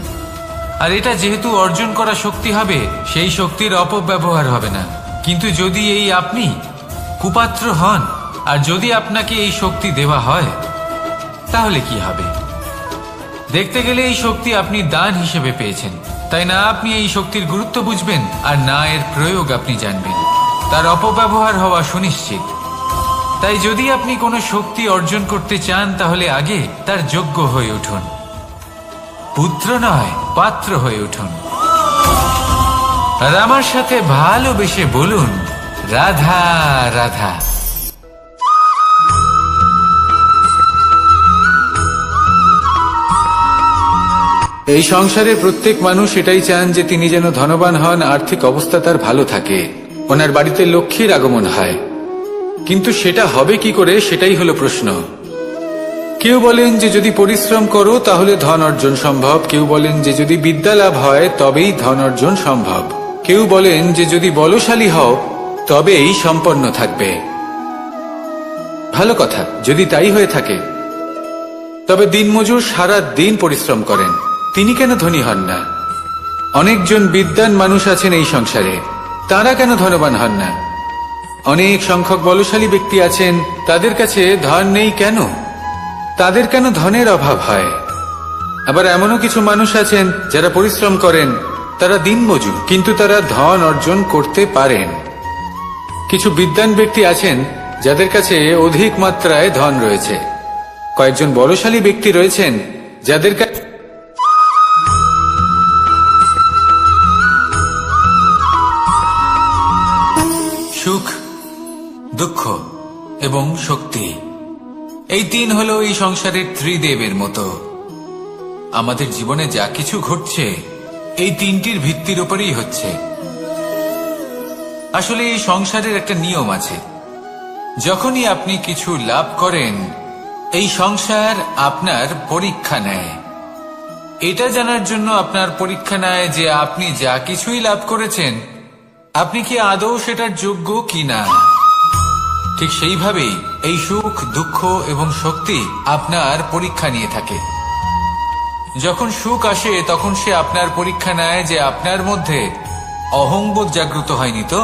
আর এটা যেহেতু অর্জন করা শক্তি হবে, সেই শক্তির অপব্যবহার হবে না। কিন্তু যদি এই আপনি কুপাত্র হন আর যদি আপনাকে এই শক্তি দেওয়া হয়, তাহলে কি হবে? দেখতে গেলে এই শক্তি আপনি দান হিসেবে পেয়েছেন, তাই না আপনি এই শক্তির গুরুত্ব বুঝবেন আর না এর প্রয়োগ আপনি জানবেন। তার অপব্যবহার হওয়া সুনিশ্চিত। তাই যদি আপনি কোনো শক্তি অর্জন করতে চান, তাহলে আগে তার যোগ্য হয়ে উঠুন। পুত্র নয়, পাত্র হয়ে উঠুন। আর আমার সাথে ভালোবেসে বলুন, রাধা রাধা। এই সংসারে প্রত্যেক মানুষ এটাই চান যে তিনি যেন ধনবান হন, আর্থিক অবস্থা তার ভালো থাকে, ওনার বাড়িতে লক্ষ্মীর আগমন হয়। কিন্তু সেটা হবে কি করে, সেটাই হলো প্রশ্ন। কেউ বলেন যে যদি পরিশ্রম করো তাহলে ধন অর্জন সম্ভব, কেউ বলেন যে যদি বিদ্যা লাভ হয় তবেই ধন অর্জন সম্ভব, কেউ বলেন যে যদি বলশালী হও তবেই সম্পন্ন থাকবে। ভালো কথা, যদি তাই হয়ে থাকে, তবে দিনমজুর সারা দিন পরিশ্রম করেন, তিনি কেন ধনী হন না? অনেকজন বিদ্বান মানুষ আছেন এই সংসারে, তারা কেন ধনবান হন না? অনেক সংখ্যক বলশালী ব্যক্তি আছেন, তাদের কাছে ধন নেই কেন? তাদের কেন ধনের অভাব হয়? আবার এমনও কিছু মানুষ আছেন যারা পরিশ্রম করেন, তারা দিনমজুর, কিন্তু তারা ধন অর্জন করতে পারেন। কিছু বিদ্বান ব্যক্তি আছেন যাদের কাছে অধিক মাত্রায় ধন রয়েছে। কয়েকজন বলশালী ব্যক্তি রয়েছেন যাদের কাছে সুখ, দুঃখ এবং শক্তি, এই তিন হলো এই সংসারের ত্রিদেবের মতো। আমাদের জীবনে যা কিছু ঘটছে এই তিনটির ভিত্তির উপরেই হচ্ছে। আসলে এই সংসারের একটা নিয়ম আছে, যখনই আপনি কিছু লাভ করেন, এই সংসার আপনার পরীক্ষা নেয়। এটা জানার জন্য আপনার পরীক্ষা নেয় যে আপনি যা কিছুই লাভ করেছেন, আপনি কি আদৌ সেটার যোগ্য কিনা। ঠিক সেইভাবেই এই সুখ, দুঃখ এবং শক্তি আপনার পরীক্ষা নিয়ে থাকে। যখন সুখ আসে তখন সে আপনার পরীক্ষা নেয় যে আপনার মধ্যে অহংবোধ জাগ্রত হয়নি তো।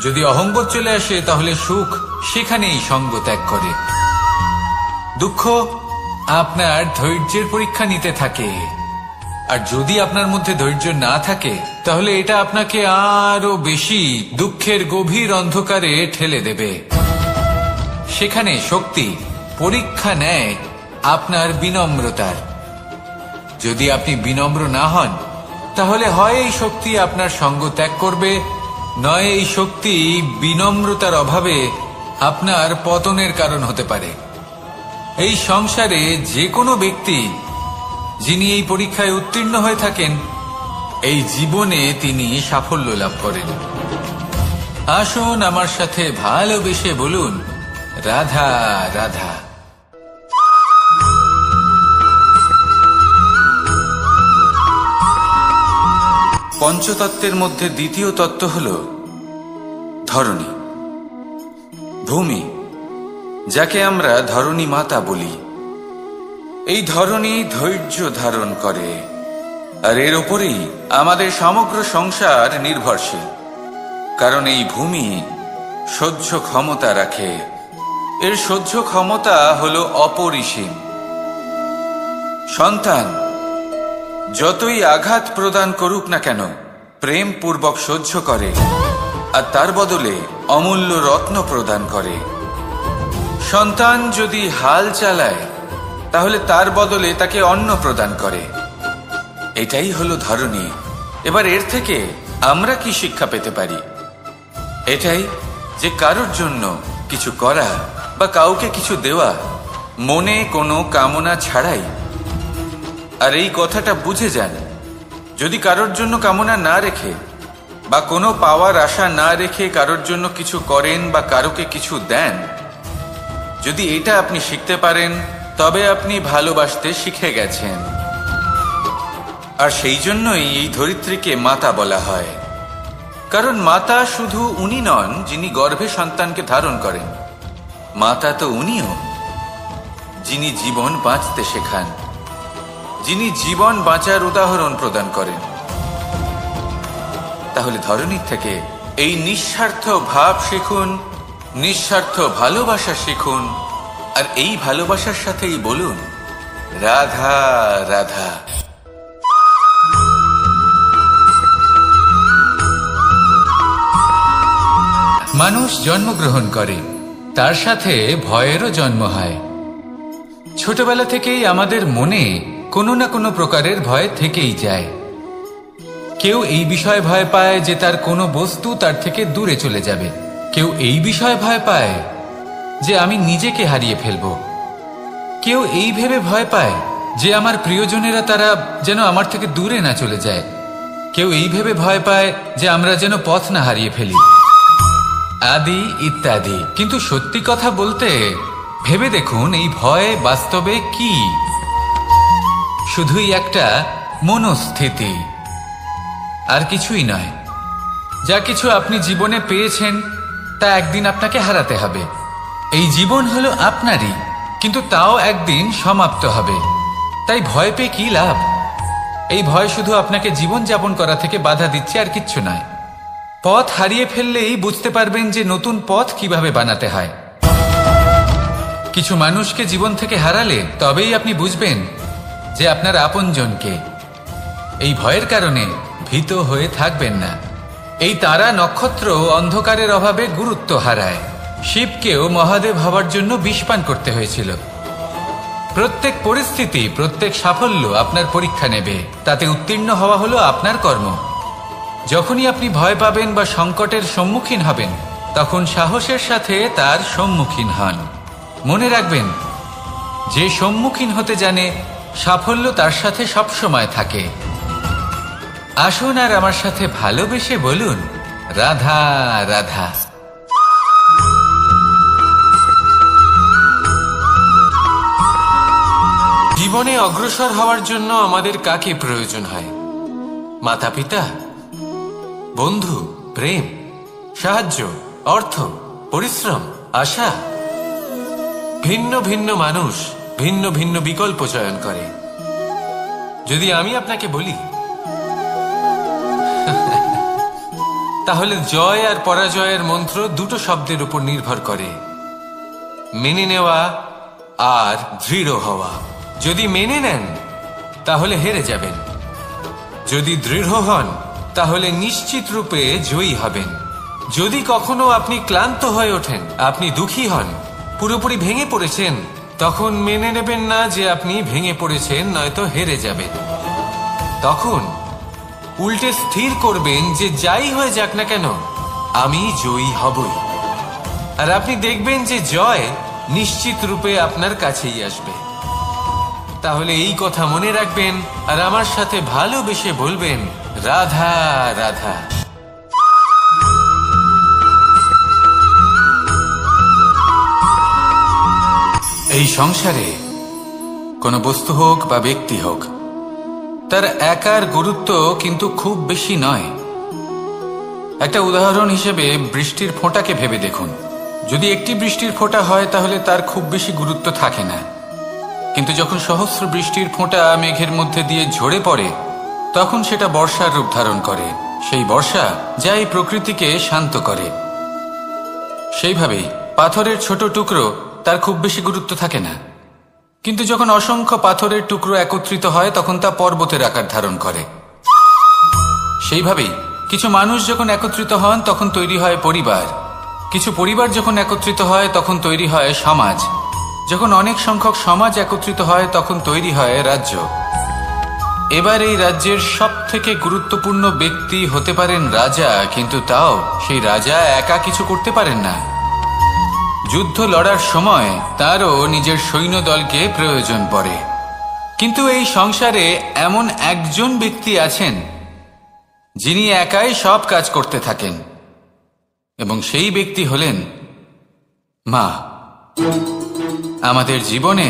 যদি অহংবোধ চলে আসে তাহলে সুখ সেখানেই সঙ্গ ত্যাগ করে। দুঃখ আপনার ধৈর্যের পরীক্ষা নিতে থাকে, আর যদি আপনার মধ্যে ধৈর্য না থাকে তাহলে এটা আপনাকে আরো বেশি দুঃখের গভীর অন্ধকারে ঠেলে দেবে। সেখানে শক্তি পরীক্ষা নেয় আপনার বিনম্রতার। যদি আপনি বিনম্র না হন, তাহলে হয় এই শক্তি আপনার সঙ্গ ত্যাগ করবে, নয় এই শক্তি বিনম্রতার অভাবে আপনার পতনের কারণ হতে পারে। এই সংসারে যে কোনো ব্যক্তি যিনি এই পরীক্ষায় উত্তীর্ণ হয়ে থাকেন, এই জীবনে তিনি সাফল্য লাভ করেন। আসুন আমার সাথে ভালোবেসে বলুন, রাধা রাধা। পঞ্চতত্ত্বের মধ্যে দ্বিতীয় তত্ত্ব হল ধরণী, ভূমি, যাকে আমরা ধরণী মাতা বলি। এই ধরণী ধৈর্য ধারণ করে, আর এর উপরেই আমাদের সমগ্র সংসার নির্ভরশীল। কারণ এই ভূমি সহ্য ক্ষমতা রাখে, এর সহ্য ক্ষমতা হল অপরিসীম। সন্তান যতই আঘাত প্রদান করুক না কেন, প্রেম পূর্বক সহ্য করে, আর তার বদলে অমূল্য রত্ন প্রদান করে। সন্তান যদি হাল চালায় তাহলে তার বদলে তাকে অন্ন প্রদান করে। এটাই হলো ধরনী। এবার এর থেকে আমরা কি শিক্ষা পেতে পারি? এটাই যে কারোর জন্য কিছু করা বা কাউকে কিছু দেওয়া মনে কোনো কামনা ছাড়াই। আর এই কথাটা বুঝে যান, যদি কারোর জন্য কামনা না রেখে বা কোনো পাওয়ার আশা না রেখে কারোর জন্য কিছু করেন বা কারোকে কিছু দেন, যদি এটা আপনি শিখতে পারেন তবে আপনি ভালোবাসতে শিখে গেছেন। আর সেই জন্যই এই ধরিত্রীকে মাতা বলা হয়। কারণ মাতা শুধু উনি নন যিনি গর্ভে সন্তানকে ধারণ করেন, মাতা তো উনিও যিনি জীবন বাঁচতে শেখান, যিনি জীবন বাঁচার উদাহরণ প্রদান করেন। তাহলে ধরনীর থেকে এই নিঃস্বার্থ ভাব শিখুন, নিঃস্বার্থ ভালোবাসা শিখুন, আর এই ভালোবাসার সাথেই বলুন রাধা রাধা। মানুষ জন্মগ্রহণ করে, তার সাথে ভয়েরও জন্ম হয়। ছোটবেলা থেকেই আমাদের মনে কোনো না কোনো প্রকারের ভয় থেকেই যায়। কেউ এই বিষয়ে ভয় পায় যে তার কোনো বস্তু তার থেকে দূরে চলে যাবে, কেউ এই বিষয়ে ভয় পায় যে আমি নিজেকে হারিয়ে ফেলব, কেউ এই ভেবে ভয় পায় যে আমার প্রিয়জনেরা তারা যেন আমার থেকে দূরে না চলে যায়, কেউ এই ভেবে ভয় পায় যে আমরা যেন পথ না হারিয়ে ফেলি, আদি ইত্যাদি। কিন্তু সত্যি কথা বলতে ভেবে দেখুন এই ভয় বাস্তবে কি? শুধুই একটা মনস্থিতি, আর কিছুই নয়। যা কিছু আপনি জীবনে পেয়েছেন তা একদিন আপনাকে হারাতে হবে। এই জীবন হলো আপনারই, কিন্তু তাও একদিন সমাপ্ত হবে। তাই ভয় পেয়ে কি লাভ? এই ভয় শুধু আপনাকে জীবন যাপন করা থেকে বাধা দিচ্ছে, আর কিচ্ছু নয়। পথ হারিয়ে ফেললেই বুঝতে পারবেন যে নতুন পথ কিভাবে বানাতে হয়। কিছু মানুষকে জীবন থেকে হারালে তবেই আপনি বুঝবেন যে আপনার আপনজনকে। এই ভয়ের কারণে ভীত হয়ে থাকবেন না। এই তারা নক্ষত্র অন্ধকারের অভাবে গুরুত্ব হারায়। শিবকেও মহাদেব হওয়ার জন্য বিষপান করতে হয়েছিল। প্রত্যেক পরিস্থিতি, প্রত্যেক সাফল্য আপনার পরীক্ষা নেবে, তাতে উত্তীর্ণ হওয়া হলো আপনার কর্ম। যখনই আপনি ভয় পাবেন বা সংকটের সম্মুখীন হবেন, তখন সাহসের সাথে তার সম্মুখীন হন। মনে রাখবেন, যে সম্মুখীন হতে জানে সাফল্য তার সাথে সবসময় থাকে। আসুন আর আমার সাথে ভালোবেসে বলুন রাধা রাধা। জীবনে অগ্রসর হওয়ার জন্য আমাদের কাকে প্রয়োজন হয়? মাতা পিতা, বন্ধু, প্রেম, সাহায্য, অর্থ, পরিশ্রম, আশা। ভিন্ন ভিন্ন মানুষ ভিন্ন ভিন্ন বিকল্প চয়ন করে। যদি আমি আপনাকে বলি তাহলে জয় আর পরাজয়ের মন্ত্র দুটো শব্দের উপর নির্ভর করে, মেনে নেওয়া আর দৃঢ় হওয়া। যদি মেনে নেন তাহলে হেরে যাবেন, যদি দৃঢ় হন তাহলে নিশ্চিত রূপে জয়ী হবেন। যদি কখনো আপনি ক্লান্ত হয়ে ওঠেন, আপনি দুঃখী হন, পুরোপুরি ভেঙে পড়েছেন, তখন মেনে নেবেন না যে আপনি ভেঙে পড়েছেন, নয়তো হেরে যাবেন। তখন উল্টে স্থির করবেন যে যাই হয়ে যাক না কেন আমি জয়ী হবই। আর আপনি দেখবেন যে জয় নিশ্চিত রূপে আপনার কাছেই আসবে। তাহলে এই কথা মনে রাখবেন আর আমার সাথে ভালোবেসে বলবেন রাধা রাধা। এই সংসারে কোনো বস্তু হোক বা ব্যক্তি হোক, তার একার গুরুত্ব কিন্তু খুব বেশি নয়। একটা উদাহরণ হিসেবে বৃষ্টির ফোঁটাকে ভেবে দেখুন। যদি একটি বৃষ্টির ফোঁটা হয় তাহলে তার খুব বেশি গুরুত্ব থাকে না, কিন্তু যখন সহস্র বৃষ্টির ফোঁটা মেঘের মধ্যে দিয়ে ঝরে পড়ে, তখন সেটা বর্ষার রূপ ধারণ করে। সেই বর্ষা যা এই প্রকৃতিকে শান্ত করে। সেইভাবেই পাথরের ছোট টুকরো, তার খুব বেশি গুরুত্ব থাকে না, কিন্তু যখন অসংখ্য পাথরের টুকরো একত্রিত হয় তখন তা পর্বতের আকার ধারণ করে। সেইভাবেই কিছু মানুষ যখন একত্রিত হন তখন তৈরি হয় পরিবার, কিছু পরিবার যখন একত্রিত হয় তখন তৈরি হয় সমাজ, যখন অনেক সংখ্যক সমাজ একত্রিত হয় তখন তৈরি হয় রাজ্য। এবার এই রাজ্যের সব থেকে গুরুত্বপূর্ণ ব্যক্তি হতে পারেন রাজা, কিন্তু তাও সেই রাজা একা কিছু করতে পারেন না। যুদ্ধ লড়ার সময় তারও নিজের সৈন্যদলকে প্রয়োজন পড়ে। কিন্তু এই সংসারে এমন একজন ব্যক্তি আছেন যিনি একাই সব কাজ করতে থাকেন, এবং সেই ব্যক্তি হলেন মা। আমাদের জীবনে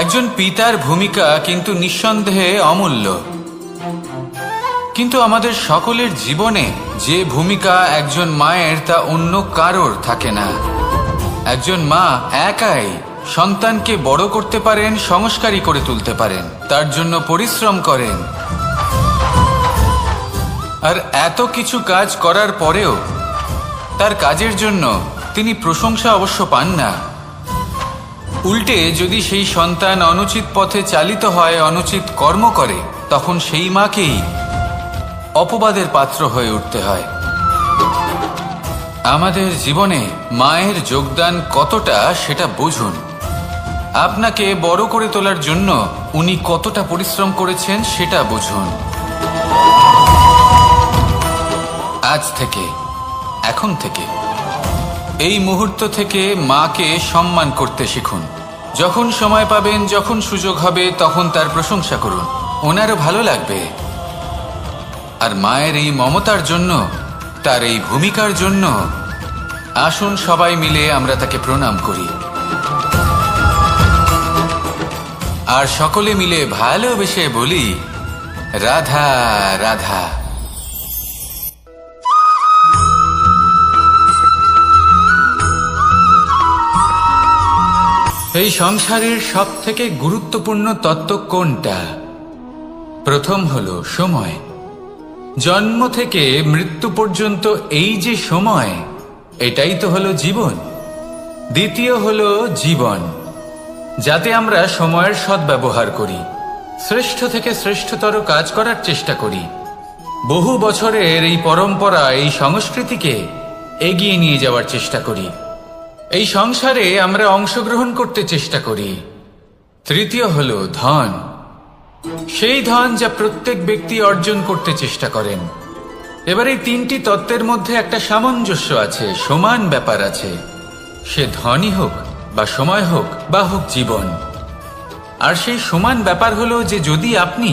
একজন পিতার ভূমিকা কিন্তু নিঃসন্দেহে অমূল্য, কিন্তু আমাদের সকলের জীবনে যে ভূমিকা একজন মায়ের তা অন্য কারোর থাকে না। একজন মা একাই সন্তানকে বড় করতে পারেন, সংস্কারী করে তুলতে পারেন, তার জন্য পরিশ্রম করেন। আর এত কিছু কাজ করার পরেও তার কাজের জন্য তিনি প্রশংসা অবশ্য পান না। উল্টে যদি সেই সন্তান অনুচিত পথে চালিত হয়, অনুচিত কর্ম করে, তখন সেই মাকেই অপবাদের পাত্র হয়ে উঠতে হয়। আমাদের জীবনে মায়ের যোগদান কতটা সেটা বুঝুন। আপনাকে বড় করে তোলার জন্য উনি কতটা পরিশ্রম করেছেন সেটা বুঝুন। আজ থেকে, এখন থেকে, এই মুহূর্ত থেকে মাকে সম্মান করতে শিখুন। যখন সময় পাবেন, যখন সুযোগ হবে, তখন তার প্রশংসা করুন, ওনারও ভালো লাগবে। আর মায়ের এই মমতার জন্য, তার এই ভূমিকার জন্য আসুন সবাই মিলে আমরা তাকে প্রণাম করি, আর সকলে মিলে ভালোবেসে বলি, রাধা রাধা। এই সংসারের সব থেকে গুরুত্বপূর্ণ তত্ত্ব কোনটা? প্রথম হলো সময়। জন্ম থেকে মৃত্যু পর্যন্ত এই যে সময়, এটাই তো হলো জীবন। দ্বিতীয় হলো জীবন, যাতে আমরা সময়ের সদ্ব্যবহার করি, শ্রেষ্ঠ থেকে শ্রেষ্ঠতর কাজ করার চেষ্টা করি। বহু বছরের এই পরম্পরা, এই সংস্কৃতিকে এগিয়ে নিয়ে যাওয়ার চেষ্টা করি। এই সংসারে আমরা অংশগ্রহণ করতে চেষ্টা করি। তৃতীয় হলো ধন, সেই ধন যা প্রত্যেক ব্যক্তি অর্জন করতে চেষ্টা করেন। এবার এই তিনটি তত্ত্বের মধ্যে একটা সামঞ্জস্য আছে, সমান ব্যাপার আছে। সে ধনই হোক বা সময় হোক বা হোক জীবন। আর সেই সমান ব্যাপার হলো যে যদি আপনি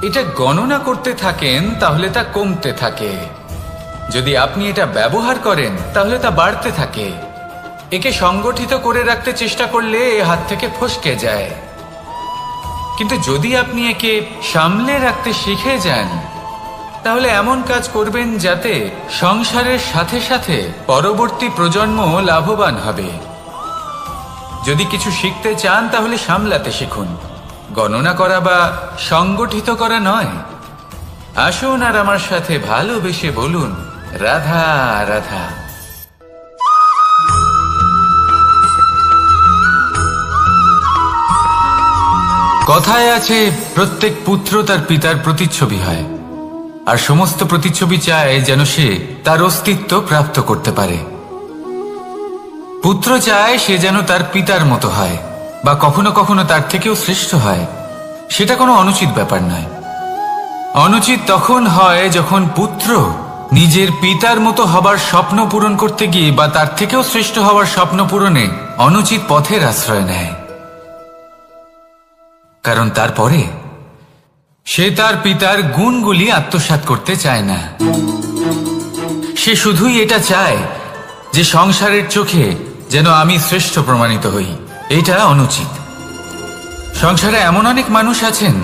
এটা গণনা করতে থাকেন তাহলে তা কমতে থাকে, যদি আপনি এটা ব্যবহার করেন তাহলে তা বাড়তে থাকে। একে সংগঠিত করে রাখতে চেষ্টা করলে এ হাত থেকে ফসকে যায়, কিন্তু যদি আপনি একে সামলে রাখতে শিখে যান তাহলে এমন কাজ করবেন যাতে সংসারের সাথে সাথে পরবর্তী প্রজন্ম লাভবান হবে। যদি কিছু শিখতে চান তাহলে সামলাতে শিখুন, গণনা করা বা সংগঠিত করা নয়। আসুন আর আমার সাথে ভালোবেসে বলুন, রাধা রাধা। কথায় আছে, প্রত্যেক পুত্র তার পিতার প্রতিচ্ছবি হয়, আর সমস্ত প্রতিচ্ছবি চায় যেন সে তার অস্তিত্ব প্রাপ্ত করতে পারে। পুত্র চায় সে যেন তার পিতার মতো হয়, বা কখনো কখনো তার থেকেও শ্রেষ্ঠ হয়। সেটা কোনো অনুচিত ব্যাপার নয়। অনুচিত তখন হয় যখন পুত্র নিজের পিতার মতো হবার স্বপ্ন পূরণ করতে গিয়ে বা তার থেকেও শ্রেষ্ঠ হওয়ার স্বপ্ন পূরণে অনুচিত পথের আশ্রয় নেয়। কারণ তারপরে সে তার পিতার গুণগুলি আত্মসাৎ করতে চায় না। সে শুধুই এটা চায় যে সংসারের চোখে যেন আমি শ্রেষ্ঠ প্রমাণিত হই। এটা অনুচিত। সংসারে এমন অনেক মানুষ আছেন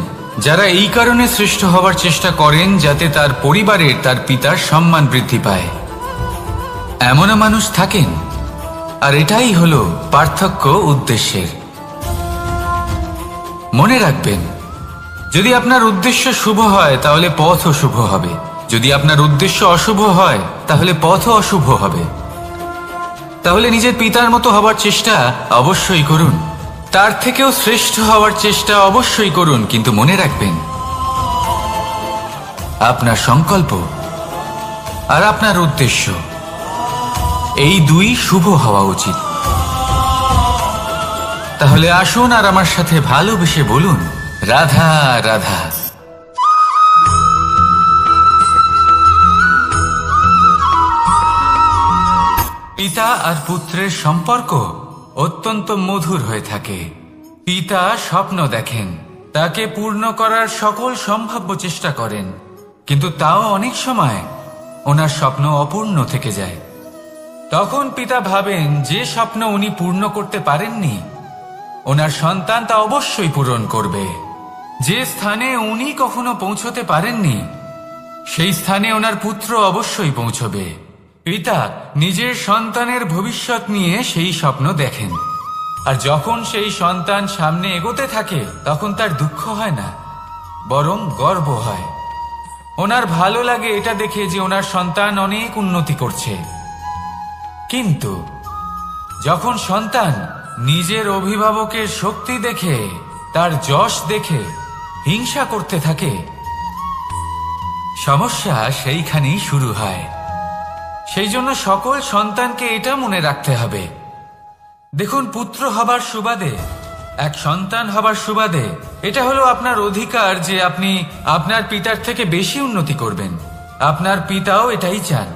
যারা এই কারণে শ্রেষ্ঠ হওয়ার চেষ্টা করেন যাতে তার পরিবারের, তার পিতার সম্মান বৃদ্ধি পায়। এমনও মানুষ থাকেন, আর এটাই হলো পার্থক্য উদ্দেশ্যের। মনে রাখবেন, যদি আপনার উদ্দেশ্য শুভ হয় তাহলে পথও শুভ হবে, যদি আপনার উদ্দেশ্য অশুভ হয় তাহলে পথও অশুভ হবে। তাহলে নিজের পিতার মতো হবার চেষ্টা অবশ্যই করুন, তার থেকেও শ্রেষ্ঠ হওয়ার চেষ্টা অবশ্যই করুন, কিন্তু মনে রাখবেন আপনার সংকল্প আর আপনার উদ্দেশ্য এই দুই শুভ হওয়া উচিত। তাহলে আসুন আর আমার সাথে ভালোবেসে বলুন, রাধা রাধা। পিতা আর পুত্রের সম্পর্ক অত্যন্ত মধুর হয়ে থাকে। পিতা স্বপ্ন দেখেন, তাকে পূর্ণ করার সকল সম্ভাব্য চেষ্টা করেন, কিন্তু তাও অনেক সময় ওনার স্বপ্ন অপূর্ণ থেকে যায়। তখন পিতা ভাবেন যে স্বপ্ন উনি পূর্ণ করতে পারেননি, ওনার সন্তান তা অবশ্যই পূরণ করবে। যে স্থানে উনি কখনো পৌঁছতে পারেননি, সেই স্থানে ওনার পুত্র অবশ্যই পৌঁছবে। পিতা নিজের সন্তানের ভবিষ্যৎ নিয়ে সেই স্বপ্ন দেখেন, আর যখন সেই সন্তান সামনে এগোতে থাকে তখন তার দুঃখ হয় না, বরং গর্ব হয়। ওনার ভালো লাগে এটা দেখে যে ওনার সন্তান অনেক উন্নতি করছে। কিন্তু যখন সন্তান নিজের অভিভাবকের শক্তি দেখে, তার যশ দেখে হিংসা করতে থাকে, সমস্যা সেইখানেই শুরু হয়। সেই জন্য সকল সন্তানকে এটা মনে রাখতে হবে, দেখুন, পুত্র হবার সুবাদে, এক সন্তান হবার সুবাদে এটা হলো আপনার অধিকার যে আপনি আপনার পিতার থেকে বেশি উন্নতি করবেন। আপনার পিতাও এটাই চান,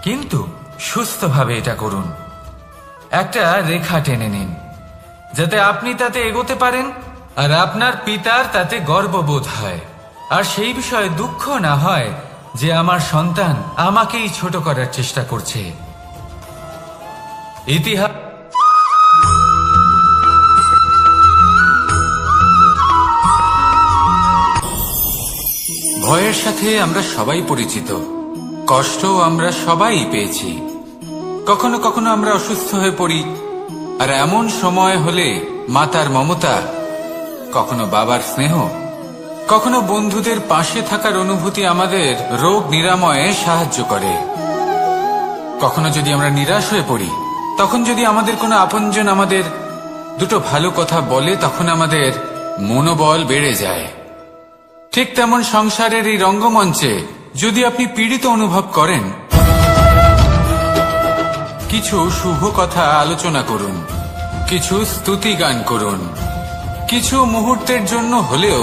কিন্তু সুস্থভাবে এটা করুন। একটা রেখা টেনে নিন যাতে আপনি তাতে এগোতে পারেন আর আপনার পিতার তাতে গর্ববোধ হয়, আর সেই বিষয়ে দুঃখ না হয় যে আমার সন্তান আমাকেই ছোট করার চেষ্টা করছে। ইতিহাস ভয়ের সাথে আমরা সবাই পরিচিত, কষ্টও আমরা সবাই পেয়েছি। কখনো কখনো আমরা অসুস্থ হয়ে পড়ি, আর এমন সময় হলে মাতার মমতা, কখনো বাবার স্নেহ, কখনো বন্ধুদের পাশে থাকার অনুভূতি আমাদের রোগ নিরাময়ে সাহায্য করে। কখনো যদি আমরা নিরাশ হয়ে পড়ি, তখন যদি আমাদের কোনো আপনজন আমাদের দুটো ভালো কথা বলে, তখন আমাদের মনোবল বেড়ে যায়। ঠিক তেমন সংসারের এই রঙ্গমঞ্চে যদি আপনি পীড়িত অনুভব করেন, কিছু শুভ কথা আলোচনা করুন, কিছু স্তুতি গান করুন, কিছু মুহূর্তের জন্য হলেও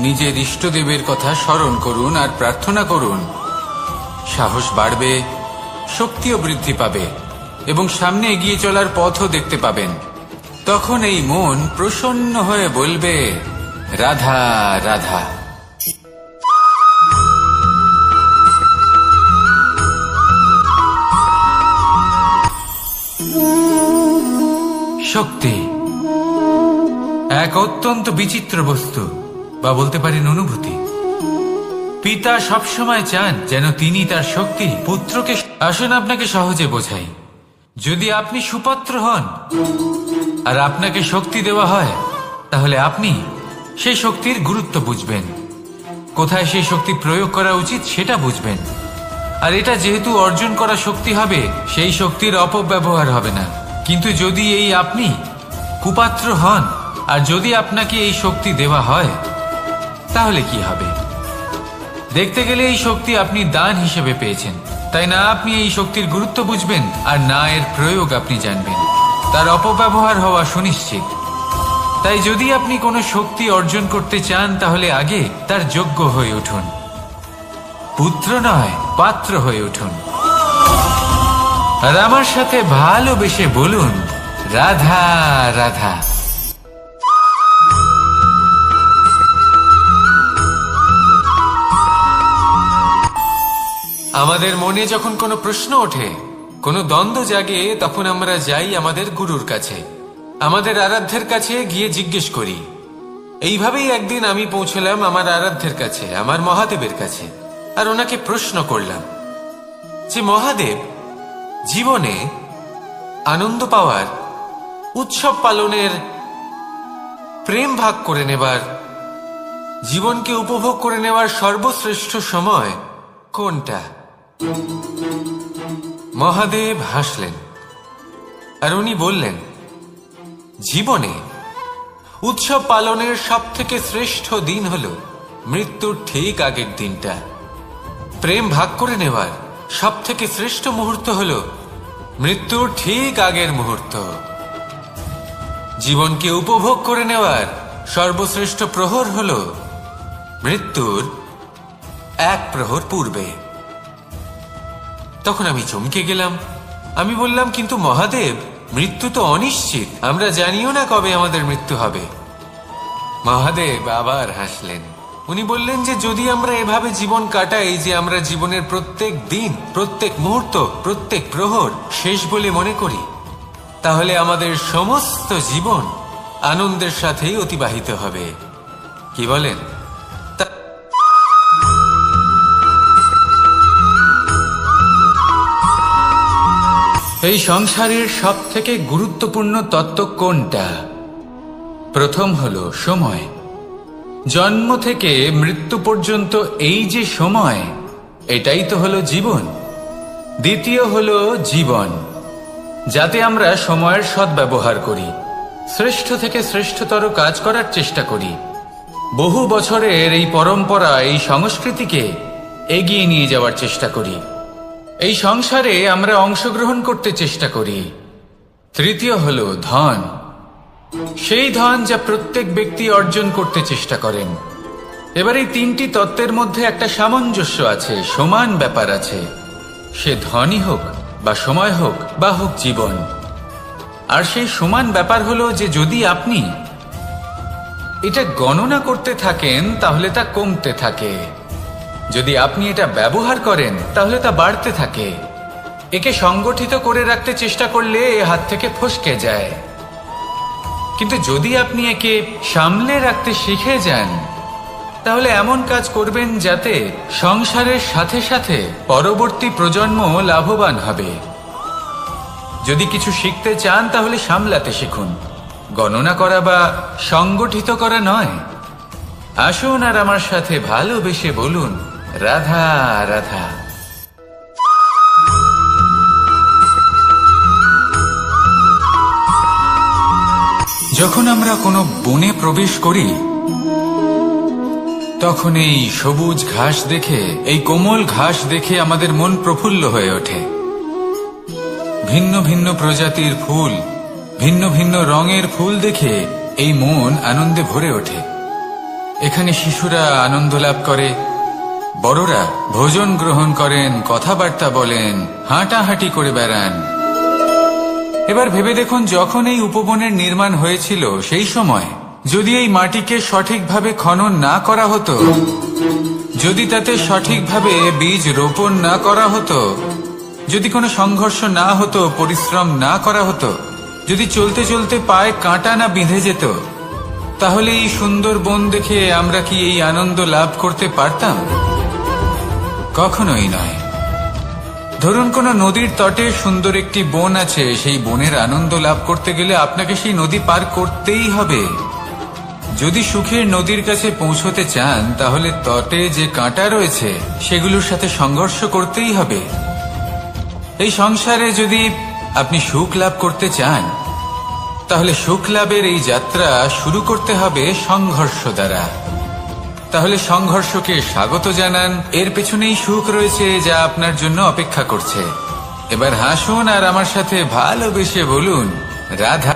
নিজের ইষ্টদেবের কথা স্মরণ করুন আর প্রার্থনা করুন। সাহস বাড়বে, শক্তিও বৃদ্ধি পাবে এবং সামনে এগিয়ে চলার পথও দেখতে পাবেন। তখন এই মন প্রসন্ন হয়ে বলবে, রাধা রাধা। শক্তি এক অত্যন্ত বিচিত্র বস্তু, বা বলতে পারেন অনুভূতি। পিতা সবসময় চান যেন তিনি তার শক্তি পুত্রকে। আসুন আপনাকে সহজে বোঝাই। যদি আপনি সুপাত্র হন আর আপনাকে শক্তি দেওয়া হয়, তাহলে আপনি সেই শক্তির গুরুত্ব বুঝবেন, কোথায় সেই শক্তি প্রয়োগ করা উচিত সেটা বুঝবেন। আর এটা যেহেতু অর্জন করা শক্তি হবে, সেই শক্তির অপব্যবহার হবে না। কিন্তু যদি এই আপনি কুপাত্র হন আর যদি আপনাকে এই শক্তি দেওয়া হয়, তাহলে কি হবে? দেখতে গেলে এই শক্তি আপনি দান হিসেবে পেয়েছেন, তাই না আপনি এই শক্তির গুরুত্ব বুঝবেন আর না এর প্রয়োগ আপনি জানবেন। তার অপব্যবহার হওয়া সুনিশ্চিত। তাই যদি আপনি কোনো শক্তি অর্জন করতে চান, তাহলে আগে তার যোগ্য হয়ে উঠুন, পুত্র নয় পাত্র হয়ে উঠুন। আর আমার সাথে ভালোবেসে বলুন, রাধা রাধা। আমাদের মনে যখন কোনো প্রশ্ন ওঠে, কোনো দ্বন্দ্ব জাগে, তখন আমরা যাই আমাদের গুরুর কাছে, আমাদের আরাধ্যের কাছে গিয়ে জিজ্ঞেস করি। এইভাবেই একদিন আমি পৌঁছলাম আমার আরাধ্যের কাছে, আমার মহাদেবের কাছে, আর ওনাকে প্রশ্ন করলাম যে মহাদেব, জীবনে আনন্দ পাওয়ার, উৎসব পালনের, প্রেম ভাগ করে নেবার, জীবনকে উপভোগ করে নেওয়ার সর্বশ্রেষ্ঠ সময় কোনটা? মহাদেব হাসলেন আর উনি বললেন, জীবনে উৎসব পালনের সব থেকে শ্রেষ্ঠ দিন হল মৃত্যুর ঠিক আগের দিনটা। প্রেম ভাগ করে নেওয়ার সব থেকে শ্রেষ্ঠ মুহূর্ত হল মৃত্যুর ঠিক আগের মুহূর্ত। জীবনকে উপভোগ করে নেওয়ার সর্বশ্রেষ্ঠ প্রহর হল মৃত্যুর এক প্রহর পূর্বে। তখন আমি চমকে গেলাম। আমি বললাম, কিন্তু মহাদেব, মৃত্যু তো অনিশ্চিত, আমরা জানিও না কবে আমাদের মৃত্যু হবে। মহাদেব আবার হাসলেন। উনি বললেন যে যদি আমরা এভাবে জীবন কাটাই যে আমরা জীবনের প্রত্যেক দিন, প্রত্যেক মুহূর্ত, প্রত্যেক প্রহর শেষ বলে মনে করি, তাহলে আমাদের সমস্ত জীবন আনন্দের সাথেই অতিবাহিত হবে। কি বলেন? এই সংসারের সব থেকে গুরুত্বপূর্ণ তত্ত্ব কোনটা? প্রথম হলো সময়। জন্ম থেকে মৃত্যু পর্যন্ত এই যে সময়, এটাই তো হলো জীবন। দ্বিতীয় হলো জীবন, যাতে আমরা সময়ের সদ্ব্যবহার করি, শ্রেষ্ঠ থেকে শ্রেষ্ঠতর কাজ করার চেষ্টা করি, বহু বছরের এই পরম্পরা, এই সংস্কৃতিকে এগিয়ে নিয়ে যাওয়ার চেষ্টা করি, এই সংসারে আমরা অংশগ্রহণ করতে চেষ্টা করি। তৃতীয় হলো ধন, সেই ধন যা প্রত্যেক ব্যক্তি অর্জন করতে চেষ্টা করেন। এবার এই তিনটি তত্ত্বের মধ্যে একটা সামঞ্জস্য আছে, সমান ব্যাপার আছে, সে ধনই হোক বা সময় হোক বা হোক জীবন। আর সেই সমান ব্যাপার হলো যে যদি আপনি এটা গণনা করতে থাকেন তাহলে তা কমতে থাকে, যদি আপনি এটা ব্যবহার করেন তাহলে তা বাড়তে থাকে। একে সংগঠিত করে রাখতে চেষ্টা করলে এ হাত থেকে ফসকে যায়, কিন্তু যদি আপনি একে সামলে রাখতে শিখে যান তাহলে এমন কাজ করবেন যাতে সংসারের সাথে সাথে পরবর্তী প্রজন্ম লাভবান হবে। যদি কিছু শিখতে চান তাহলে সামলাতে শিখুন, গণনা করা বা সংগঠিত করা নয়। আসুন আর আমার সাথে ভালোবেসে বলুন, রাধা রাধা। যখন আমরা কোনো বনে প্রবেশ করি তখন এই সবুজ ঘাস দেখে, এই কোমল ঘাস দেখে আমাদের মন প্রফুল্ল হয়ে ওঠে। ভিন্ন ভিন্ন প্রজাতির ফুল, ভিন্ন ভিন্ন রঙের ফুল দেখে এই মন আনন্দে ভরে ওঠে। এখানে শিশুরা আনন্দ লাভ করে, বড়রা ভোজন গ্রহণ করেন, কথাবার্তা বলেন, হাঁটাহাঁটি করে বেড়ান। এবার ভেবে দেখুন, যখন এই উপবনের নির্মাণ হয়েছিল সেই সময় যদি এই মাটিকে সঠিকভাবে খনন না করা হতো, যদি তাতে সঠিকভাবে বীজ রোপণ না করা হতো, যদি কোনো সংঘর্ষ না হতো, পরিশ্রম না করা হতো, যদি চলতে চলতে পায়ে কাঁটা না বিঁধে যেত, তাহলে এই সুন্দর বন দেখে আমরা কি এই আনন্দ লাভ করতে পারতাম? কখনোই নয়। ধরুন কোনো নদীর তটে সুন্দর একটি বন আছে, সেই বনের আনন্দ লাভ করতে গেলে আপনাকে সেই নদী পার করতেই হবে। যদি সুখের নদীর কাছে পৌঁছতে চান তাহলে তটে যে কাঁটা রয়েছে সেগুলোর সাথে সংঘর্ষ করতেই হবে। এই সংসারে যদি আপনি সুখ লাভ করতে চান তাহলে সুখ লাভের এই যাত্রা শুরু করতে হবে সংঘর্ষ দ্বারা। তাহলে সংঘর্ষকে স্বাগত জানান, এর পেছনেই সুখ রয়েছে যা আপনার জন্য অপেক্ষা করছে। এবার হাসুন আর আমার সাথে ভালোবেসে বলুন, রাধা।